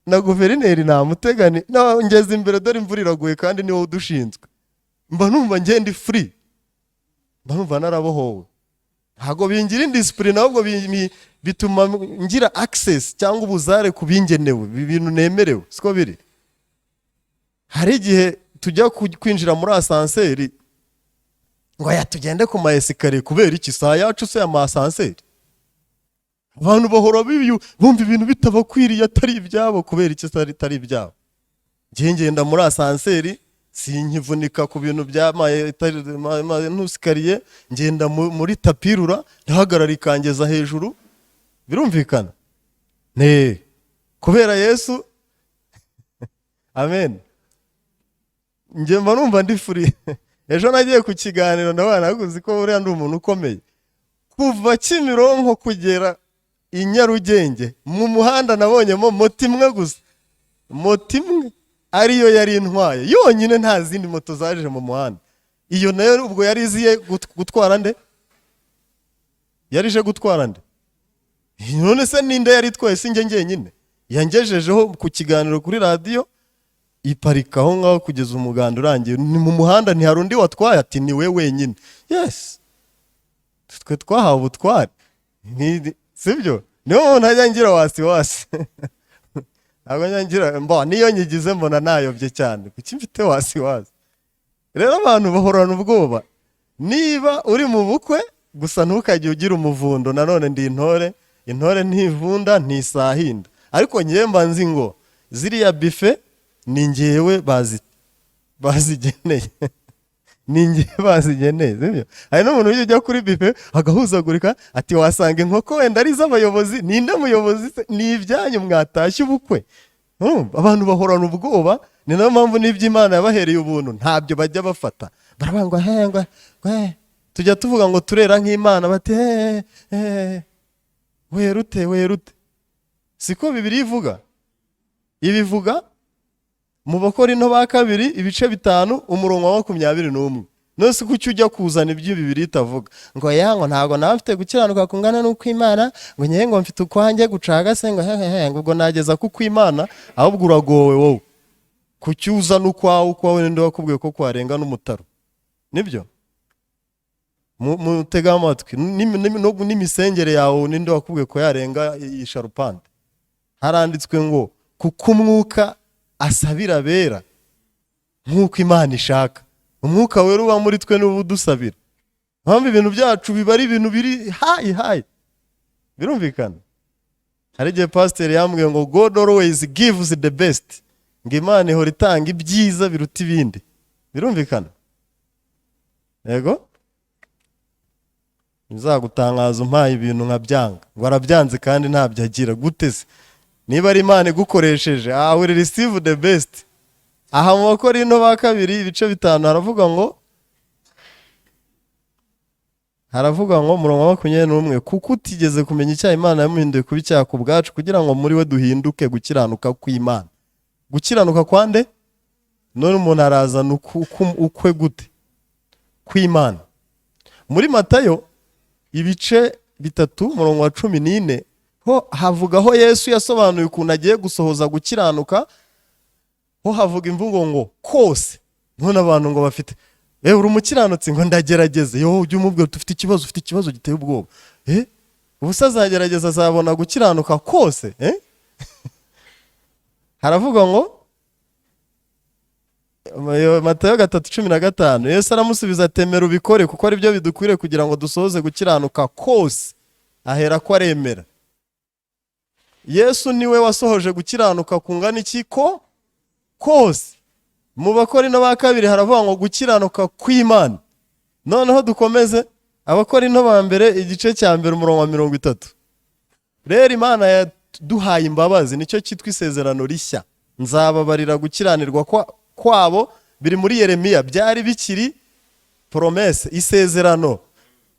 Na guverineri namutegani ngeze imbere dore imvura iraguye kandi niwe udushinzwe. Mba numva nge ndi free. Mba numva narabohowe. Ntago bingira indiscipline ahubwo bituma ngira access cyangwa ubuzare kubingenewe ibintu nemerewe. Siko biri. Hari igihe tujya kwinjira muri asanseri ngo tugende ku maesikariye kubera iki saa yacu se ama asanseri. Abantu bahora bumva ibintu bitabakwiriye atari ibyabo kubera iki atari ibyabo. Ngenda muri asanseri sinkivunika ku bintu bya maesikariye ngenda muri tapirura ndahagarara ikangeza hejuru. Birumvikana? Kubera Yesu. Amen. Nge mba numva ndi free. Ejo nagiye ku kiganiro ndabana naguze ko uriya ndi umuntu ukomeye. Kuva Kimironko kugera i Nyarugenge mu muhanda nabonyemo moto imwe gusa. Moto imwe ariyo yari intwaye. Yonyine nta zindi moto zaje mu muhanda. Iyo nayo ubwo yari iziye gutwara nde? Yarije gutwara nde? None se ninde yari twaye singe ngenyine? Yangejejeho ku kiganiro kuri radio. Iparika aho ngaho kugeza umuganda urangiye ni mu muhanda ntihari undi watwaye ati ni we wenyine. Yes. Twe twahawe ubutware. Sibyo? Niyo umuntu ajya ngira wasi. Ntabwo nyangira niyo nyigize mbona nayobye cyane. Kuki mfite wasi. Rero abantu bahorana ubwoba. Niba uri mu bukwe gusa ntukajye ugira umuvundo nanone ndi intore ntivunda ntisahinda. Ariko ngiye mba nzi ngo ziriya buffet ni ngewe bazigeneye. Ni ngewe bazigeneye. Sibyo? Hari n'umuntu ujya kuri buffet agahuzagurika ati wasanga inkoko wenda ari z'abayobozi. Ninde muyobozi se? Ni ibyanyu mwatashye ubukwe. Abantu bahorana ubwoba. Ni nayo mpamvu n'iby'Imana yabahereye ubuntu ntabyo bajya bafata. Barabangwa tujya tuvuga ngo turera nk'Imana bati werute. Siko Bibiliya ivuga. Ibivuga mu Bakorinto ba kabiri ibice 5 umurongo wa 21. Nose kuki ujya kuzana ibyo Bibiliya itavuga ngo yango ntago nafite gukiranuka kungana n'uko Imana ngo nyenye ngo mfite ukwanjye gucaga se ngo ngo nageza kuko Imana ahubwo uragowe wowe. Kuki uza n'ukwawe ninde wakubwiye ko kwarenga n'umutaro? Nibyo? Mutega amatwi n'imisengere yawe ninde wakubwiye ko yarenga isharupande? Haranditswe ngo kuko umwuka asabira bera nk'uko Imana ishaka. Umwuka wera uba muri twe n'ubu dusabira. Mpamvu ibintu byacu biba ari ibintu biri high. Birumvikana? Hari igihe pastor yambwiye ngo God always gives the best. Ngo Imana ihora itanga ibyiza biruta ibindi. Birumvikana? Yego? Bizagutangaza umpaye ibintu nkabyanga. Ngo arabyanze kandi ntabyo agira. Gute se? Niba ari Imana igukoresheje, I will receive the best. Aha mu Bakorinto ba kabiri ibice 5 haravuga ngo umurongo wa 21 kuko utigeze kumenya icyaha Imana yamuhinduye kuba icyaha ku bwacu kugira ngo muri we duhinduke gukiranuka kw'Imana. Gukiranuka kwande? None umuntu arazana ukwe gute? Kw'Imana. Muri Matayo ibice 3 umurongo wa 14 ho havugaho Yesu yasobanuye ukuntu agiye gusohoza gukiranuka. Ho havuga imvugo ngo kose. None abantu ngo bafite uri umukiranutsi ngo ndagerageze. Yo ujye umubwira ufite ikibazo giteye ubwoba. Ubusazagerageza azabona gukiranuka kose. Haravuga ngo Matayo 3:15 Yesu aramusubiza atemera ubikore kuko ari byo bidukwiriye kugira ngo dusohoze gukiranuka kose. Ahera ko aremera. Yesu niwe wasohoje gukiranuka kungana iki ko kose. Mu Bakorinto ba kabiri haravuga ngo gukiranuka kw'Imana. Noneho dukomeze Abakorinto ba mbere igice cya mbere umurongo wa 30. Rero Imana yaduhaye imbabazi, nicyo cyitwa isezerano rishya. Nzababarira gukiranirwa kwabo, biri muri Yeremiya, byari bikiri promesse, isezerano.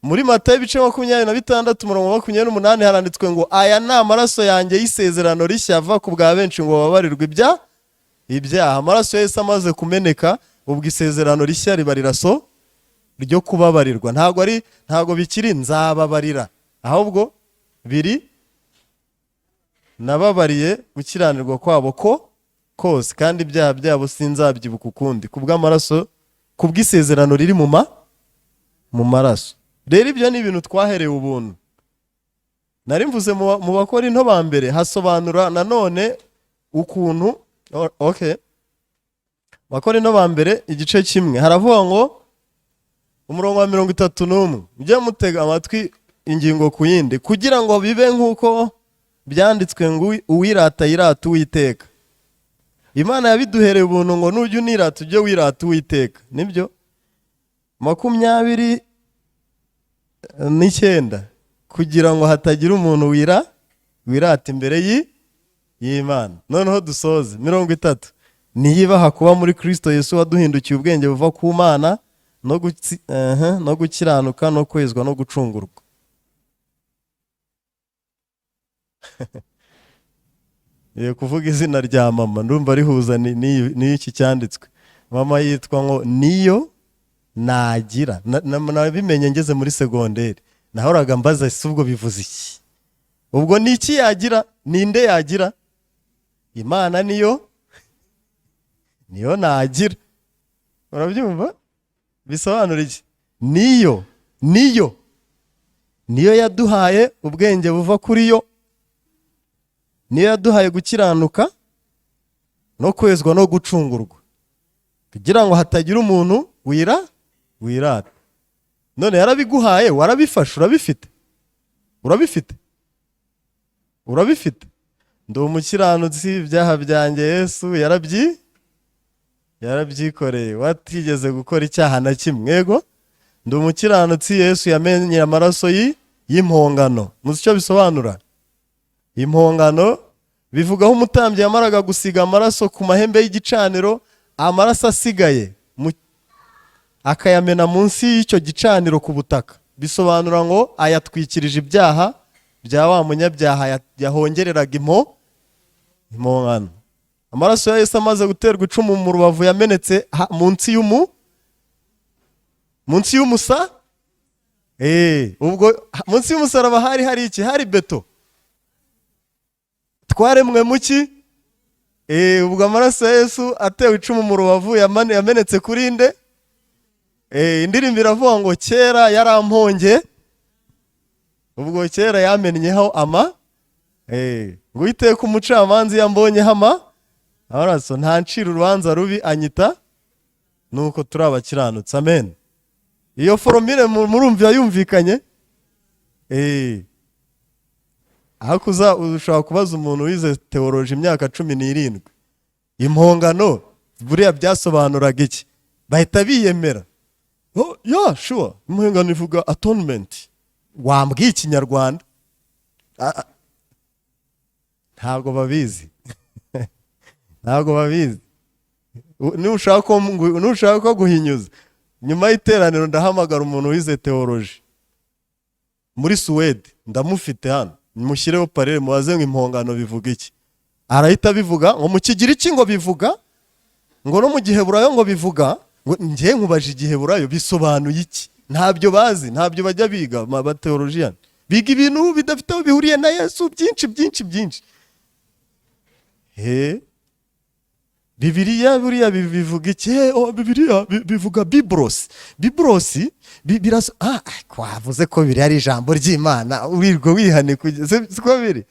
Muri Matayo ibice 26 umurongo wa 28 haranditswe ngo aya ni amaraso yanjye y'isezerano rishya ava ku bwa benshi ngo bababarirwe ibyaha. Amaraso Yesu amaze kumeneka, ubwo isezerano rishya riba riraso ryo kubabarirwa. Ntago bikiri nzababarira, ahubwo biri nababariye gukiranirwa kwabo kose, kandi ibyaha byabo sinzabyibuka ukundi, kubw'amaraso, kubw'isezerano riri mu maraso. Rero ibyo ni ibintu twaherewe ubuntu. Nari mvuze mu Bakorinto ba mbere hasobanura nanone ukuntu Bakorinto ba mbere igice kimwe haravuga ngo umurongo wa 31 mujye mutega amatwi ingingo ku yindi kugira ngo bibe nk'uko byanditswe ngo uwirata yirata Uwiteka. Imana yabiduhereye ubuntu ngo nujya unirata ujye wirata Uwiteka. Nibyo 29 kugira ngo hatagira umuntu wirata imbere y'Imana. Noneho dusoze 30 niyibaha kuba muri Kristo Yesu waduhindukiye ubwenge buva ku Mana no gukiranuka no kwezwa no gucungurwa. Kuvuga izina rya mama ndumva rihuza n'iki cyanditswe. Mama yitwa ngo Niyo Nagira. Nabimenye ngeze muri segonderi. Nahoraga mbaza ese ubwo bivuze iki? Ubwo ni iki yagira? Ninde yagira? Imana niyo nagira. Urabyumva? Bisobanura iki? Niyo yaduhaye ubwenge buva kuri yo. Niyo yaduhaye gukiranuka no kwezwa no gucungurwa, kugira ngo hatagira umuntu wirata. None yarabiguhaye, warabifashe, urabifite. Ndi umukiranutsi, ibyaha byanjye Yesu yarabyikoreye, watigeze gukora icyaha na kimwe. Yego ndi umukiranutsi, Yesu yamenye amaraso y'impongano. Muzi icyo bisobanura? Impongano bivugaho umutambyi yamaraga gusiga amaraso ku mahembe y'igicaniro, amaraso asigaye akayamena munsi y'icyo gicaniro ku butaka. Bisobanura ngo ayatwikirije ibyaha bya wa munyabyaha yahongereraga impongano. Amaraso ya Yesu amaze guterwa icumu mu rubavu yamenetse munsi y'umusa. Ubwo munsi y'umusaraba hari iki? Hari beto. Twaremwe muki? Ubwo amaraso ya Yesu atewe icumu mu rubavu yamenetse kuri nde? Indirimbo iravuga ngo kera yaramponge, ubwo kera yamennyeho ngo Uwiteka umucamanza yambonyeho amaraso ntancira urubanza rubi anyita nuko turi abakiranutsi. Amen. Iyo foromire murumva yumvikanye? Aho ushobora kubaza umuntu wize teoloji imyaka 17 impongano buriya byasobanuraga iki, bahita biyemera. Sure, impongano ivuga atonement. Wambwiye Ikinyarwanda? Ntabwo babizi. Nushaka guhinyuza, nyuma y'iteraniro ndahamagara umuntu wize teoloji muri Suwede, ndamufite hano, mushyireho parere mubaze ngo impongano bivuga iki. Arahita bivuga ngo mu Kigiriki ngo bivuga ngo no mu Giheburayo ngo bivuga ngo njye nkubaje Igiheburayo bisobanuye iki. Ntabyo bazi, ntabyo bajya biga ba theologian. Biga ibintu bidafite aho bihuriye na Yesu byinshi. Bibiliya buriya bivuga iki? Bibiliya bivuga Biblos birasa kwavuze ko biri ari ijambo ry'Imana, urirwo wihane kugeza siko biri.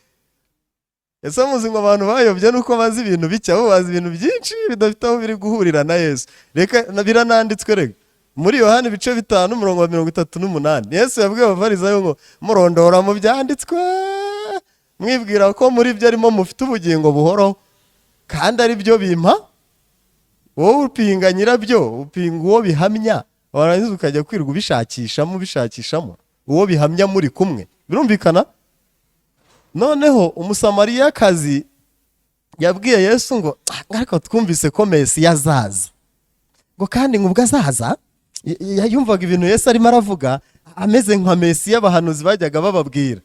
ese muzi ngo abantu bayobye nuko bazi ibintu bike, abo bazi ibintu byinshi bidafite aho biri guhurira na Yesu. Reka birananditswe rega muri Yohana ibice 5:38 Yesu yabwiye abafarisayo ngo murondora mu byanditswe mwibwira ko muri byo arimo mufite ubugingo buhoraho kandi ari byo bimpa. Wowe upinga nyirabyo, upinga uwo bihamya, warangiza ukajya kwirwa ubishakishamo uwo bihamya muri kumwe. Birumvikana? Noneho umusamariyakazi yabwiye Yesu ngo ariko twumvise ko Mesiya azaza, ngo kandi ngo ubwo azaza yumvaga ibintu Yesu arimo aravuga ameze nka Mesiya abahanuzi bajyaga bababwira,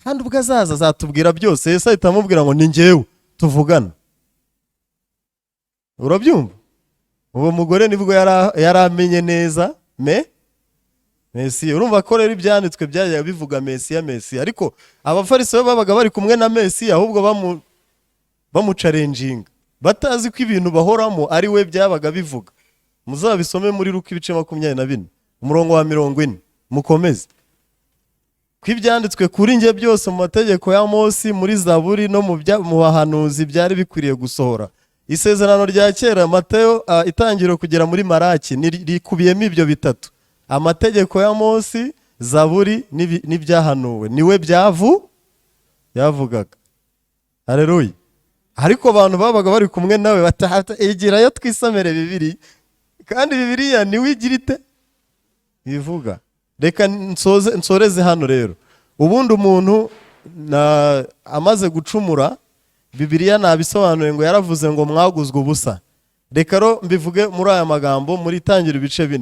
kandi ubwo azaza azatubwira byose. Yesu ahita amubwira ngo ni njyewe tuvugana. Urabyumva? Uwo mugore nibwo yari amenye neza Mesiya. Urumva ko rero ibyanditswe byajyaga bivuga Mesiya. Ariko abafarisayo babaga bari kumwe na Mesiya, ahubwo bamucarenjinga, batazi ko ibintu bahoramo ari we byabaga bivuga. Muzabisome muri Luka ibice 24 umurongo wa 40 mukomeze. Ko ibyanditswe kuri nge byose mu mategeko ya Mose, muri Zaburi no mu bahanuzi byari bikwiriye gusohora. Isezerano rya kera Matayo itangiro kugera muri Maraki rikubiyemo ibyo bitatu: amategeko ya Mose, Zaburi n'ibyahanuwe. Niwe yavugaga. Haleluya. Ariko abantu babaga bari kumwe nawe batahegerayo twisomere Bibiliya, kandi Bibiliya niwe igira ite ivuga. Reka nsoreze hano rero. Ubundi umuntu amaze gucumura, Bibiliya nabisobanuye ngo yaravuze ngo mwaguzwe ubusa. Reka ro mbivuge muri aya magambo muri Itangiriro ibice 4.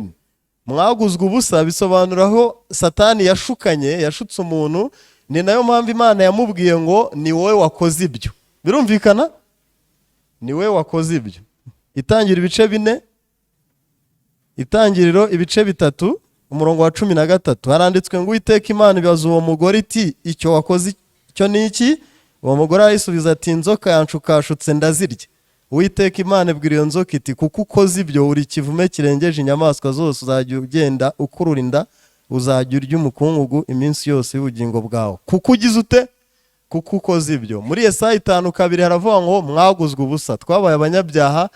Mwaguzwe ubusa bisobanuraho Satani yashutse umuntu, ni nayo mpamvu Imana yamubwiye ngo ni wowe wakoze ibyo. Birumvikana? Ni wowe wakoze ibyo. Itangiriro ibice 4, Itangiriro ibice 3 umurongo wa 13 haranditswe ngo Uwiteka Imana ibaza uwo mugore iti icyo wakoze icyo ni iki? Uwo mugore arayisubiza ati inzoka yanshukashutse ndazirya. Uwiteka Imana ibwira iyo nzoka iti kuko ukoze ibyo uri kivume kirengeje inyamaswa zose, uzajya ugenda ukurura inda, uzajya urya umukungugu iminsi yose y'ubugingo bwawe. Kuko ugize ute? Kuko ukoze ibyo. Muri Yesaya 5:2 haravuga ngo mwaguzwe ubusa, twabaye abanyabyaha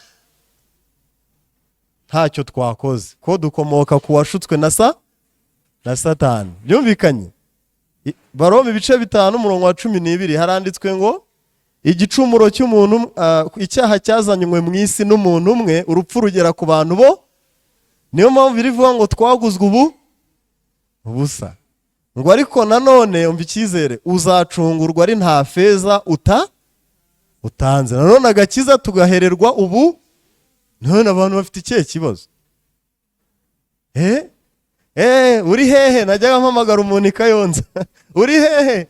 ntacyo twakoze, ko dukomoka ku washutswe na Satani. Byumvikanye? Baroma ibice 5 umurongo wa 12 haranditswe ngo igicumuro cy'umuntu, icyaha cyazanywe mu isi n'umuntu umwe, urupfu rugera ku bantu bo. Niyo mpamvu birivuga ngo twaguzwe ubusa. Ngo ariko nanone umva icyizere, uzacungurwa ari nta feza utanze. Nanone agakiza tugahererwa ubu. None abantu bafite ikihe kibazo? Uri hehe? Najyaga mpamagara umuntu ikayonza. Uri hehe?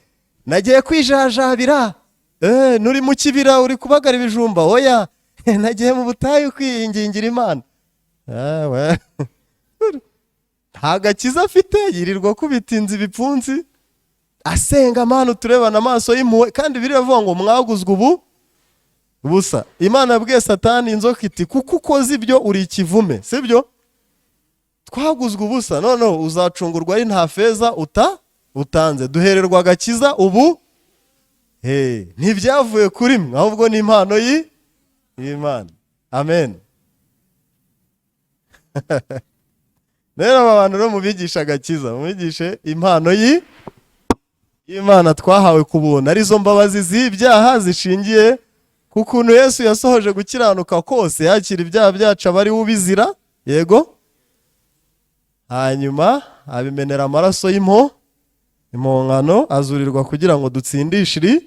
Nagiye kwijajabira. Nuri mu kibira uri kubagara ibijumba. Oya, nagiye mu butayu kwingingira Imana. Nta gakiza afite, yirirwa kubitinza ibipfunsi asenga Mana turebana amaso y'impuhwe, kandi biravuga ngo mwaguzwe ubusa. Imana yabwiye Satani inzoka iti kuko ukoze ibyo uri ikivume, sibyo? Twaguzwe ubusa, none uzacungurwa ari nta feza utanze. Duhererwa agakiza ubu. Ntibyavuye kuri mwe, ahubwo ni impano y'Imana. Amen. Rero abantu no mubigisha agakiza, mubigishe impano y'Imana twahawe kubona, arizo mbabazi z'ibyaha zishingiye ku kuntu Yesu yasohoje gukiranuka kose, yakira ibyaha byacu abari ubizira, yego, hanyuma abimenera amaraso impongano, azurirwa kugira ngo dutsindishire.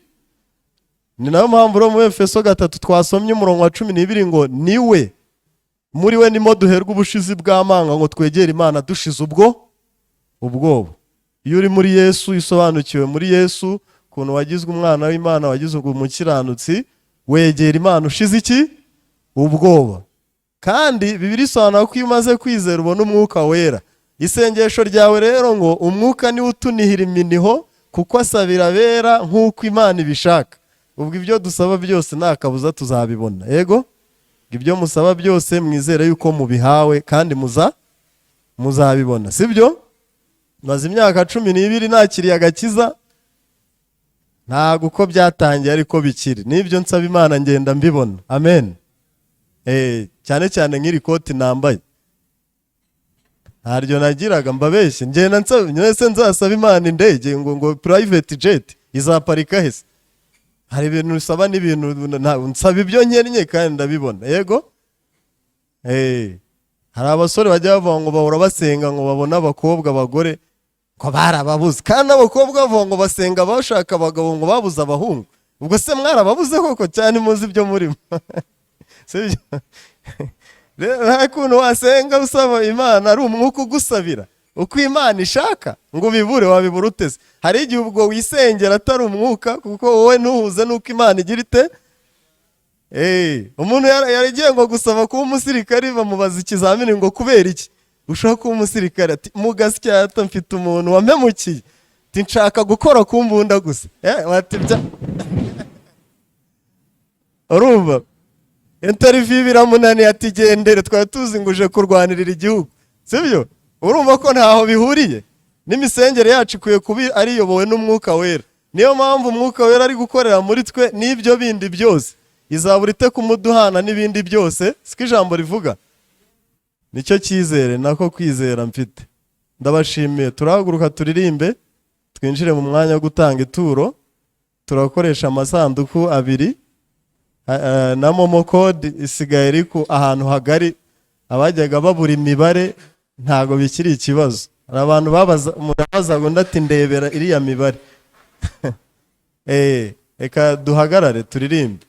Ni nayo mpamvu ro mu Efeso 3 twasomye umurongo wa 12 ngo niwe muri we nimo duherwa ubushizi bw'amanga ngo twegere Imana dushize ubwoba. Iyo uri muri Yesu, isobanukiwe muri Yesu, kuntu wagizwe umwana w'Imana, wagizwe umukiranutsi, wegera Imana ushize iki? Ubwoba. Kandi Bibiliya isobanura ko iyo umaze kwizera ubona umwuka wera. Isengesho ryawe rero ngo umwuka ni utunihira iminiho, kuko asabira bera nk'uko Imana ibishaka. Ubwo ibyo dusaba byose nta kabuza tuzabibona. Yego? Ibyo musaba byose mwizere yuko mubihawe kandi muzabibona. Sibyo? Maze imyaka 12 nakiriye agakiza, ntabwo uko byatangiye ariko bikiri, n'ibyo nsaba Imana ngenda mbibona. Amen. Cyane cyane nk'iri koti nambaye ntaryo nagiraga mbabeshye, ngenda nsaba nyese nzasaba Imana indege ngo private jet izaparika hese. Hari ibintu usaba n'ibintu nsaba ibyo nkenye kandi ndabibona. Yego. Hari abasore bajya bavuga ngo bahora basenga ngo babona abakobwa abagore ko barababuze, kandi abakobwa bavuga ngo basenga bashaka abagabo ngo babuze abahungu. Ubwo se mwarababuze koko cyane muzi ibyo murimo? Sibyo? Nta kuntu wasenga usaba Imana ari umwuka ugusabira uko Imana ishaka ngo ubibure, wabibura uteze. Hari igihe ubwo wisengera atari umwuka, kuko wowe ntuhuze nuko Imana igira ite. Umuntu yaragiye ngo gusaba kuba umusirikare, bamubaza ikizamini ngo kubera iki ushaka kuba umusirikare, ati mugasyata mfite umuntu wampemukiye, ati nshaka gukora ku mbunda gusa. Urumva interview biramunaniye, ati gendere twari tuzi ngo uje kurwanirira igihugu. Sibyo? Urumva ko ntaho bihuriye. N'imisengere yacu ikwiye kuba ariyobowe n'umwuka wera. Niyo mpamvu umwuka wera ari gukorera muri twe n'ibyo bindi byose. Izabura ite kumuduhana n'ibindi byose, siko ijambo rivuga. Nicyo cyizere nako kwizera mfite. Ndabashimiye. Turahaguruka turirimbe, twinjire mu mwanya wo gutanga ituro. Turakoresha amasanduku 2 na momo code isigaye iri ku ahantu hagari, abajyaga babura imibare ntago bikiri ikibazo. Hari abantu babaza ngo ndati ndebera iriya mibare. Eka duhagarare turirimbe.